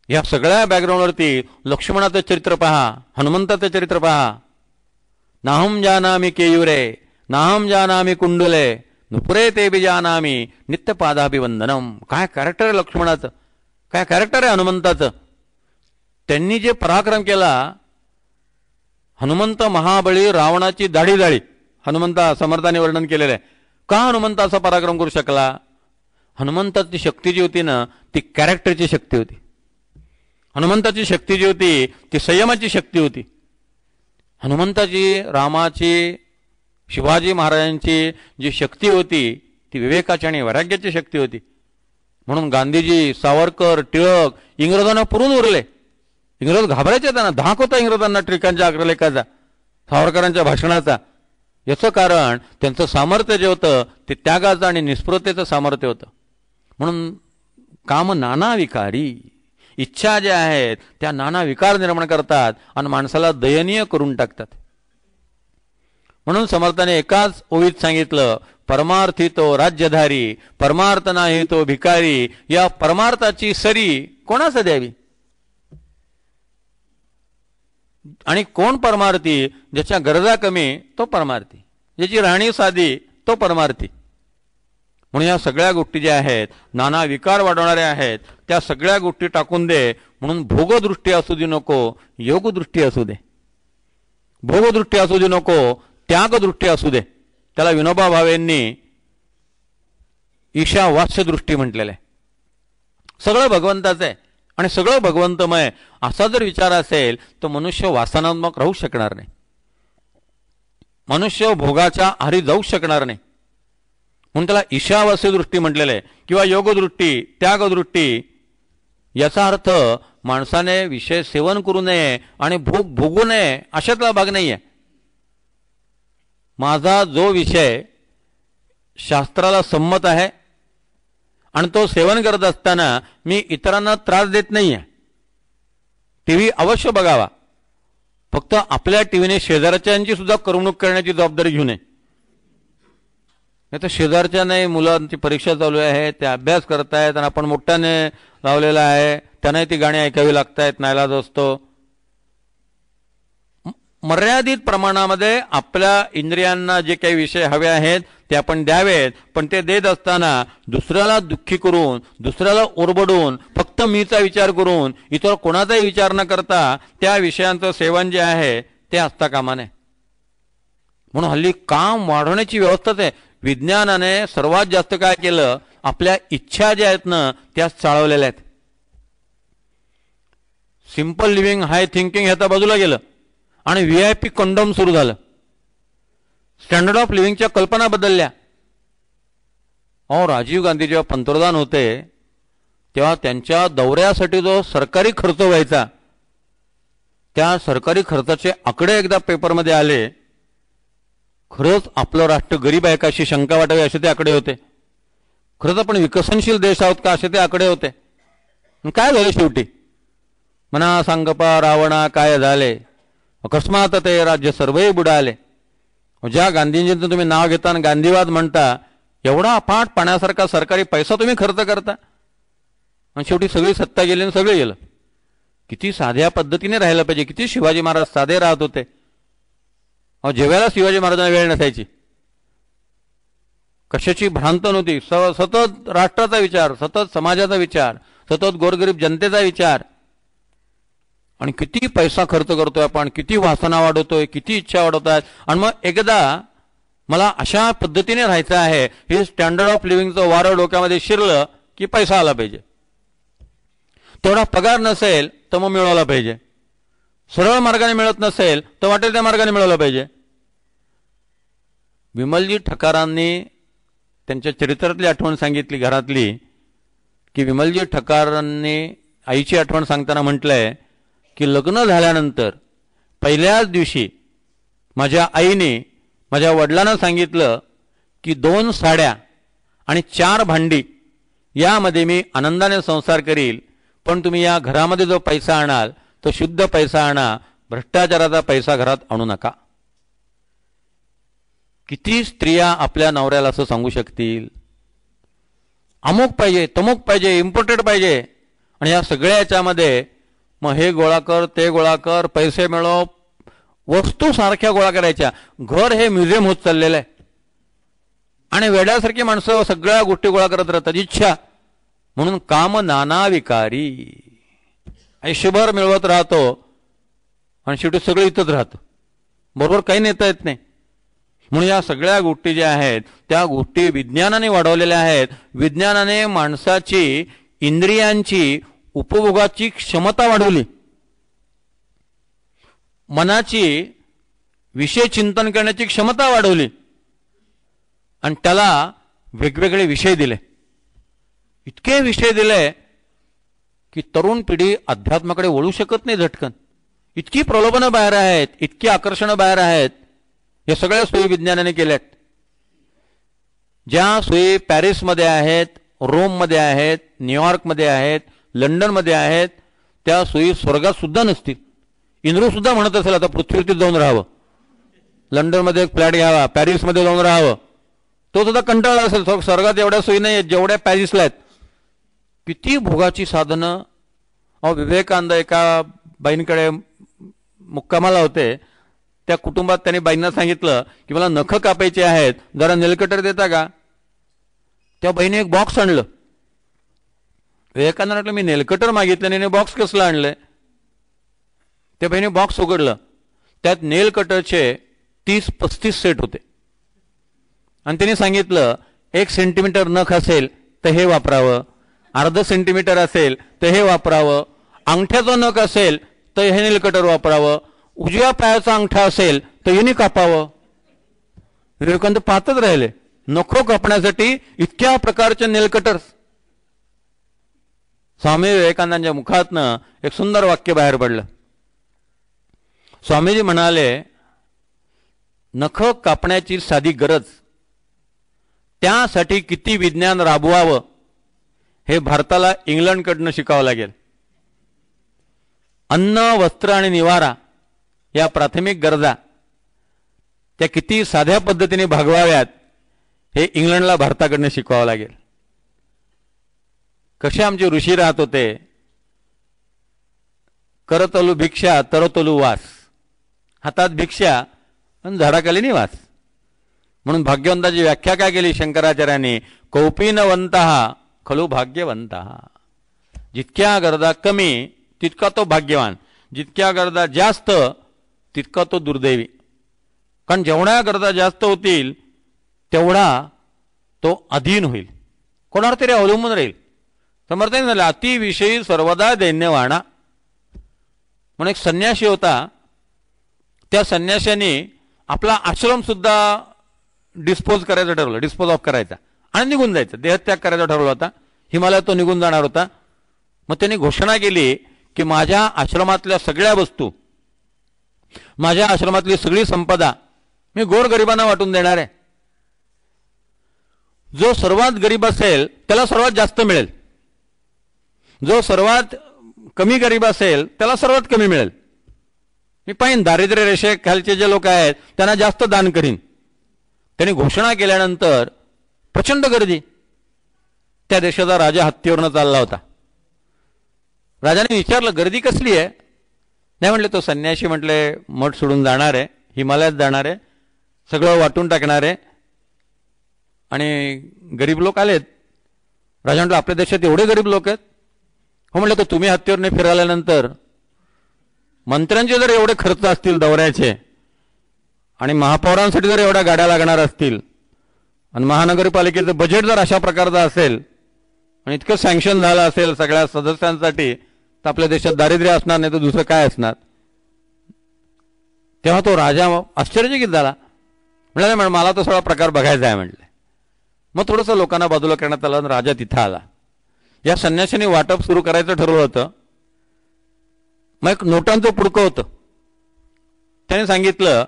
या सगळ्या बॅकग्राऊंडवरती लक्ष्मणाचं चरित्र पहा, हनुमंताचं चरित्र पहा. नाहम जानामी केयुरे, नाहम जानामी कुंडुले, नुपुरे ते बी जानामी नित्यपादाभिवंदनम. काय कॅरेक्टर आहे लक्ष्मणाचं, काय कॅरेक्टर आहे हनुमंताचं. त्यांनी जे पराक्रम केला, हनुमंत महाबळी रावणाची दाढी जाळी, हनुमंता समर्थाने वर्णन केलेलं आहे. का हनुमंत असा पराक्रम करू शकला? हनुमंताची शक्ती जी होती ना ती कॅरेक्टरची शक्ती होती. हनुमंताची शक्ती जी होती ती संयमाची शक्ती होती. हनुमंताची, रामाची, शिवाजी महाराजांची जी शक्ती होती ती विवेकाची आणि वैराग्याची शक्ती होती. म्हणून गांधीजी, सावरकर, टिळक इंग्रजांना पुरून उरले. इंग्रज घाबरायचे, त्यांना धाक होता इंग्रजांना टिळकांच्या अग्रलेखाचा, सावरकरांच्या भाषणाचा. याचं कारण त्यांचं सामर्थ्य जे होतं ते त्यागाचं आणि निस्पृहतेचं सामर्थ्य होतं. म्हणून काम नाना विकारी, इच्छा ज्या आहेत त्या नाना विकार निर्माण करतात आणि माणसाला दयनीय करून टाकतात. म्हणून समर्थाने एकाच ओवीत सांगितलं, परमार्थी तो राज्यधारी, परमार्थ नाही तो भिकारी. या परमार्थाची सरी कोणास द्यावी? आणि कोण परमार्थी? ज्याच्या गरजा कमी तो परमार्थी, ज्याची राहणी साधी तो परमार्थी. म्हणून या सगळ्या गोष्टी ज्या आहेत नाना विकार वाढवणाऱ्या आहेत त्या सगळ्या गोष्टी टाकून दे. म्हणून भोगदृष्टी असू दे नको, योगदृष्टी असू दे. भोगदृष्टी असू दे नको, त्यागदृष्टी असू दे. त्याला विनोबा भावेंनी ईशावास्य दृष्टी म्हटलेलं आहे. सगळं भगवंताचं आहे आणि सगळं भगवंतमय असा जर विचार असेल तर मनुष्य वासनात्मक राहू शकणार नाही, मनुष्य भोगाच्या आहारी जाऊ शकणार नाही. म्हणून त्याला ईशावास्य दृष्टी म्हटलेलं आहे किंवा योगदृष्टी, त्यागदृष्टी. याचा अर्थ माणसाने विषय सेवन करू नये आणि भोग भोगू नये अशातला भाग नाही आहे. माझा जो विषय शास्त्राला संमत आहे आणि तो सेवन करत असताना मी इतरांना त्रास देत नाही आहे. टीव्ही अवश्य बघावा, फक्त आपल्या टीव्हीने शेजारच्यांची सुद्धा करमणूक करण्याची जबाबदारी घेऊ नये. नाही तर शेजारच्या नाही, मुलांची परीक्षा चालू आहे, ते अभ्यास करतायत आणि आपण मोठ्याने लावलेला आहे, त्यांनाही ती गाणी ऐकावी लागतायत, नाईलाज असतो. मर्यादित प्रमाणामध्ये आपल्या इंद्रियांना जे काही विषय हवे आहेत ते आपण द्यावेत, पण ते देत असताना दुसऱ्याला दुःखी करून, दुसऱ्याला ओरबडून, फक्त मीचा विचार करून, इतर कोणाचाही विचार न करता त्या विषयांचं सेवन जे आहे ते असता कामा नये. म्हणून हल्ली काम वाढवण्याची व्यवस्थाच आहे. विज्ञानाने सर्वात जास्त काय केलं, आपल्या इच्छा ज्या आहेत ना त्या चाळवलेल्या आहेत. सिंपल लिव्हिंग, हाय थिंकिंग हे आता बाजूला गेलं आणि VIP कंडोम सुरू झालं. स्टँडर्ड ऑफ लिव्हिंगच्या कल्पना बदलल्या. राजीव गांधी जेव्हा पंतप्रधान होते तेव्हा त्यांच्या दौऱ्यासाठी जो सरकारी खर्च व्हायचा, त्या सरकारी खर्चाचे आकडे एकदा पेपरमध्ये आले. खरंच आपलं राष्ट्र गरीब आहे का अशी शंका वाटावी असे ते आकडे होते. खरंच आपण विकसनशील देश आहोत का असे ते आकडे होते. काय झाले शेवटी? मना सांगपा रावणा काय झाले, अकस्मात ते राज्य सर्वही बुडाले. ज्या गांधीजींचं तुम्ही नाव घेता आणि गांधीवाद म्हणता, एवढा अफाट पाण्यासारखा सरकारी पैसा तुम्ही खर्च करता आणि शेवटी सगळी सत्ता गेली आणि सगळं गेलं. किती साध्या पद्धतीने राहायला पाहिजे. किती शिवाजी महाराज साधे राहत होते. जेवायला शिवाजी महाराजांना वेळ नसायची, कशाची भ्रांत नव्हती. सतत राष्ट्राचा विचार, सतत समाजाचा विचार, सतत गोरगरीब जनतेचा विचार. आणि किती पैसा खर्च करतोय आपण, किती वासना वाढवतोय, किती इच्छा वाढवतात. आणि मग एकदा मला अशा पद्धतीने राहायचं आहे, हे स्टँडर्ड ऑफ लिव्हिंगचं वारं डोक्यामध्ये शिरलं की पैसा आला पाहिजे. तेवढा पगार नसेल तर मग मिळवला पाहिजे. सरळ मार्गाने मिळत नसेल तर वाटेल त्या मार्गाने मिळवला पाहिजे. विमलजी ठकारांनी त्यांच्या चरित्रातली आठवण सांगितली घरातली, की विमलजी ठकारांनी आईची आठवण सांगताना म्हटलंय की लग्न झाल्यानंतर पहिल्याच दिवशी माझ्या आईने माझ्या वडिलांना सांगितलं की 2 साड्या आणि 4 भांडी यामध्ये मी आनंदाने संसार करील, पण तुम्ही या घरामध्ये जो पैसा आणाल तो शुद्ध पैसा आणा, भ्रष्टाचाराचा पैसा घरात आणू नका. किती स्त्रिया आपल्या नवऱ्याला असं सांगू शकतील? अमुक पाहिजे, तमुक पाहिजे, इम्पोर्टेड पाहिजे. आणि या सगळ्या याच्यामध्ये मग हे गोळा कर, ते गोळा कर, पैसे मिळव, वस्तू सारख्या गोळा करायच्या. घर हे म्युझियम होत चाललेलं आहे आणि वेड्यासारखी माणसं सगळ्या गोष्टी गोळा करत राहतात. इच्छा म्हणून काम नाना विकारी, आयुष्यभर मिळवत राहतो आणि शेवटी सगळं इथंच राहतं, बरोबर काही नेता येत नाही. म्हणून या सगळ्या गोष्टी ज्या आहेत त्या गोष्टी विज्ञानाने वाढवलेल्या आहेत. विज्ञानाने माणसाची इंद्रियांची उपभोगाची क्षमता वाढवली, मनाची विषय चिंतन करण्याची क्षमता वाढवली आणि त्याला वेगवेगळे विषय दिले. इतके विषय दिले की तरुण पिढी अध्यात्माकडे वळू शकत नाही झटकन. इतकी प्रलोभनं बाहेर आहेत, इतकी आकर्षणं बाहेर आहेत. या सगळ्या सोयी विज्ञानाने केल्यात. ज्या सोयी पॅरिसमध्ये आहेत, रोममध्ये आहेत, न्यूयॉर्कमध्ये आहेत, लंडनमध्ये आहेत, त्या सोयी स्वर्गात सुद्धा नसतील. इंद्रू सुद्धा म्हणत असेल आता पृथ्वीवरती जाऊन राहावं, लंडनमध्ये एक फ्लॅट घ्यावा, पॅरिसमध्ये जाऊन राहावं. तो सुद्धा कंटाळला असेल. स्वर्गात एवढ्या सोयी नाही आहेत जेवढ्या पॅरिसला आहेत. किती भोगाची साधनं. विवेकानंद एका बाईंकडे मुक्कामाला होते. त्या कुटुंबात त्यांनी बाईंना सांगितलं की मला नखं कापायचे आहेत, जरा नेलकटर देता का? त्या बाईने एक बॉक्स आणलं. विवेकानंद म्हटलं मी नेलकटर मागितलं आणि बॉक्स कसलं आणलंय? त्या बाईने बॉक्स उघडलं. त्यात नेल कटरचे 30-35 सेट होते आणि त्यांनी सांगितलं 1 सेंटीमीटर नख असेल तर हे वापरावं, अर्ध सेंटीमीटर असेल तर हे वापरावं, अंगठ्याचं नख असेल तर हे नेल कटर वापरावं, उजव्या पायाचा अंगठा असेल तर याने कापावं. विवेकानंद पाहतच राहिले. नखो कापण्यासाठी इतक्या प्रकारचे नेल कटर्स. स्वामी विवेकानंदांच्या मुखातनं एक सुंदर वाक्य बाहेर पडलं. स्वामीजी म्हणाले, नख कापण्याची साधी गरज, त्यासाठी किती विज्ञान राबवावं हे भारताला इंग्लंडकडनं शिकावं लागेल. अन्न, वस्त्र आणि निवारा या प्राथमिक गरजा त्या किती साध्या पद्धतीने भागवाव्यात हे इंग्लंडला भारताकडनं शिकवावं लागेल. कसे आमचे ऋषी राहत होते, करतलू भिक्षा तरतलू वास, हातात भिक्षा आणि झाडाखाली निवास. म्हणून भाग्यवंताची व्याख्या काय केली शंकराचार्यांनी, कौपीनवंतः खलु भाग्यवंतः. जितक्या गरजा कमी तितका तो भाग्यवान, जितक्या गरजा जास्त तितका तो दुर्दैवी. कारण जेवढ्या गरजा जास्त होतील तेवढा तो अधीन होईल, कोणावर तरी अवलंबून राहील. समर्थन झालं अतिविषयी सर्वदा दैन्यवाणा म्हणून एक संन्यासी होता. त्या संन्याशाने आपला आश्रम सुद्धा डिस्पोज करायचं ठरवलं, डिस्पोज ऑफ करायचा आणि निघून जायचं, देहत्याग करायचा ठरवला होता. हिमालयात तो निघून जाणार होता. मग त्यांनी घोषणा केली की माझ्या आश्रमातल्या सगळ्या वस्तू, माझ्या आश्रमातली सगळी संपदा मी गोरगरिबांना वाटून देणार आहे. जो सर्वात गरीब असेल त्याला सर्वात जास्त मिळेल, जो सर्वात कमी गरीब असेल त्याला सर्वात कमी मिळेल. मी पाहिन दारिद्र्य रेषेखालचे जे लोक आहेत त्यांना जास्त दान करीन. त्यांनी घोषणा केल्यानंतर प्रचंड गर्दी. त्या देशाचा राजा हत्तीवरनं चालला होता. राजाने विचारलं गर्दी कसली आहे. नाही म्हटले, तो संन्यासी म्हटले मठ सोडून जाणार आहे, हिमालयात जाणार आहे, सगळं वाटून टाकणार आहे आणि गरीब लोक आलेत. राजा म्हटलं आपल्या देशात एवढे गरीब लोक आहेत. हो म्हटलं, तर तुम्ही हत्तीवरने फिराल्यानंतर मंत्र्यांचे जर एवढे खर्च असतील दौऱ्याचे आणि महापौरांसाठी जर एवढ्या गाड्या लागणार असतील आणि महानगरपालिकेचं बजेट जर अशा प्रकारचं असेल आणि इतकं सँक्शन झालं असेल सगळ्या सदस्यांसाठी, तर आपल्या देशात दारिद्र्य असणार नाही तर दुसरं काय असणार. तेव्हा तो राजा आश्चर्यचकित झाला. म्हणाले मला तो सगळा प्रकार बघायचा आहे म्हटले. मग थोडंसं लोकांना बाजूला करण्यात आलं आणि राजा तिथं आला. या संन्याशाने वाटप सुरू करायचं ठरवलं होतं. मग एक नोटांचं पुडकं होतं. त्याने सांगितलं,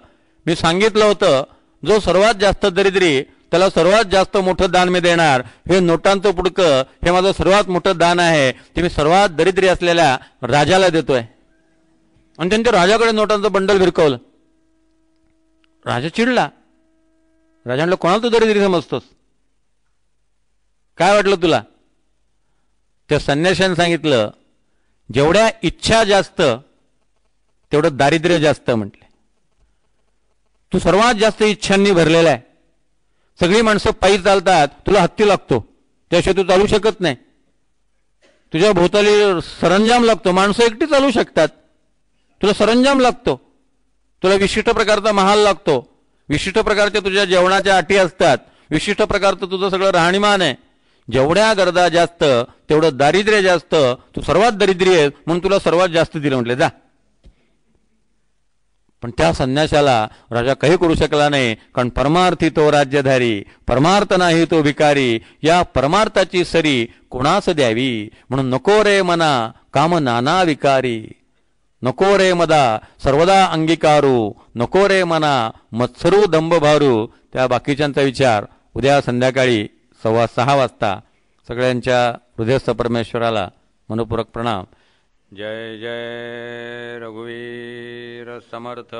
मी सांगितलं होतं जो सर्वात जास्त दरिद्री त्याला सर्वात जास्त मोठं दान मी देणार. हे नोटांचं पुडकं हे माझं सर्वात मोठं दान आहे, ते मी सर्वात दरिद्री असलेल्या राजाला देतोय. आणि त्यांच्या राजाकडे नोटांचं बंडल भिरकवलं. राजा चिडला. राजा म्हटलं कोणाला तू दरिद्री समजतोस, काय वाटलं तुला. त्या संन्याशाने सांगितलं जेवढ्या इच्छा जास्त तेवढं दारिद्र्य जास्त म्हटले. तू सर्वात जास्त इच्छांनी भरलेला आहे. सगळी माणसं पायी चालतात, तुला हत्ती लागतो, त्याशिवाय तू चालू शकत नाही. तुझ्या भोवताली सरंजाम लागतो, माणसं एकटी चालू शकतात, तुला सरंजाम लागतो. तुला विशिष्ट प्रकारचा महाल लागतो, विशिष्ट प्रकारच्या तुझ्या जेवणाच्या अटी असतात, विशिष्ट प्रकारचं तुझं सगळं राहणीमान आहे. जेवढ्या गरजा जास्त तेवढं दारिद्र्य जास्त. तू सर्वात दरिद्री आहे म्हणून तुला सर्वात जास्त दिलं म्हटले जा. पण त्या संन्याशाला राजा काही करू शकला नाही. कारण परमार्थी तो राज्यधारी, परमार्थ नाही तो भिकारी, या परमार्थाची सरी कोणास द्यावी. म्हणून नको रे मना काम नाना विकारी, नको रे मदा सर्वदा अंगीकारू, नको रे मना मत्सरू दंभ भारू. त्या बाकीच्यांचा विचार उद्या संध्याकाळी 6:15 वाजता. सगळ्यांच्या हृदयस्थ परमेश्वराला मनपूर्वक प्रणाम. जय जय रघुवीर समर्थ.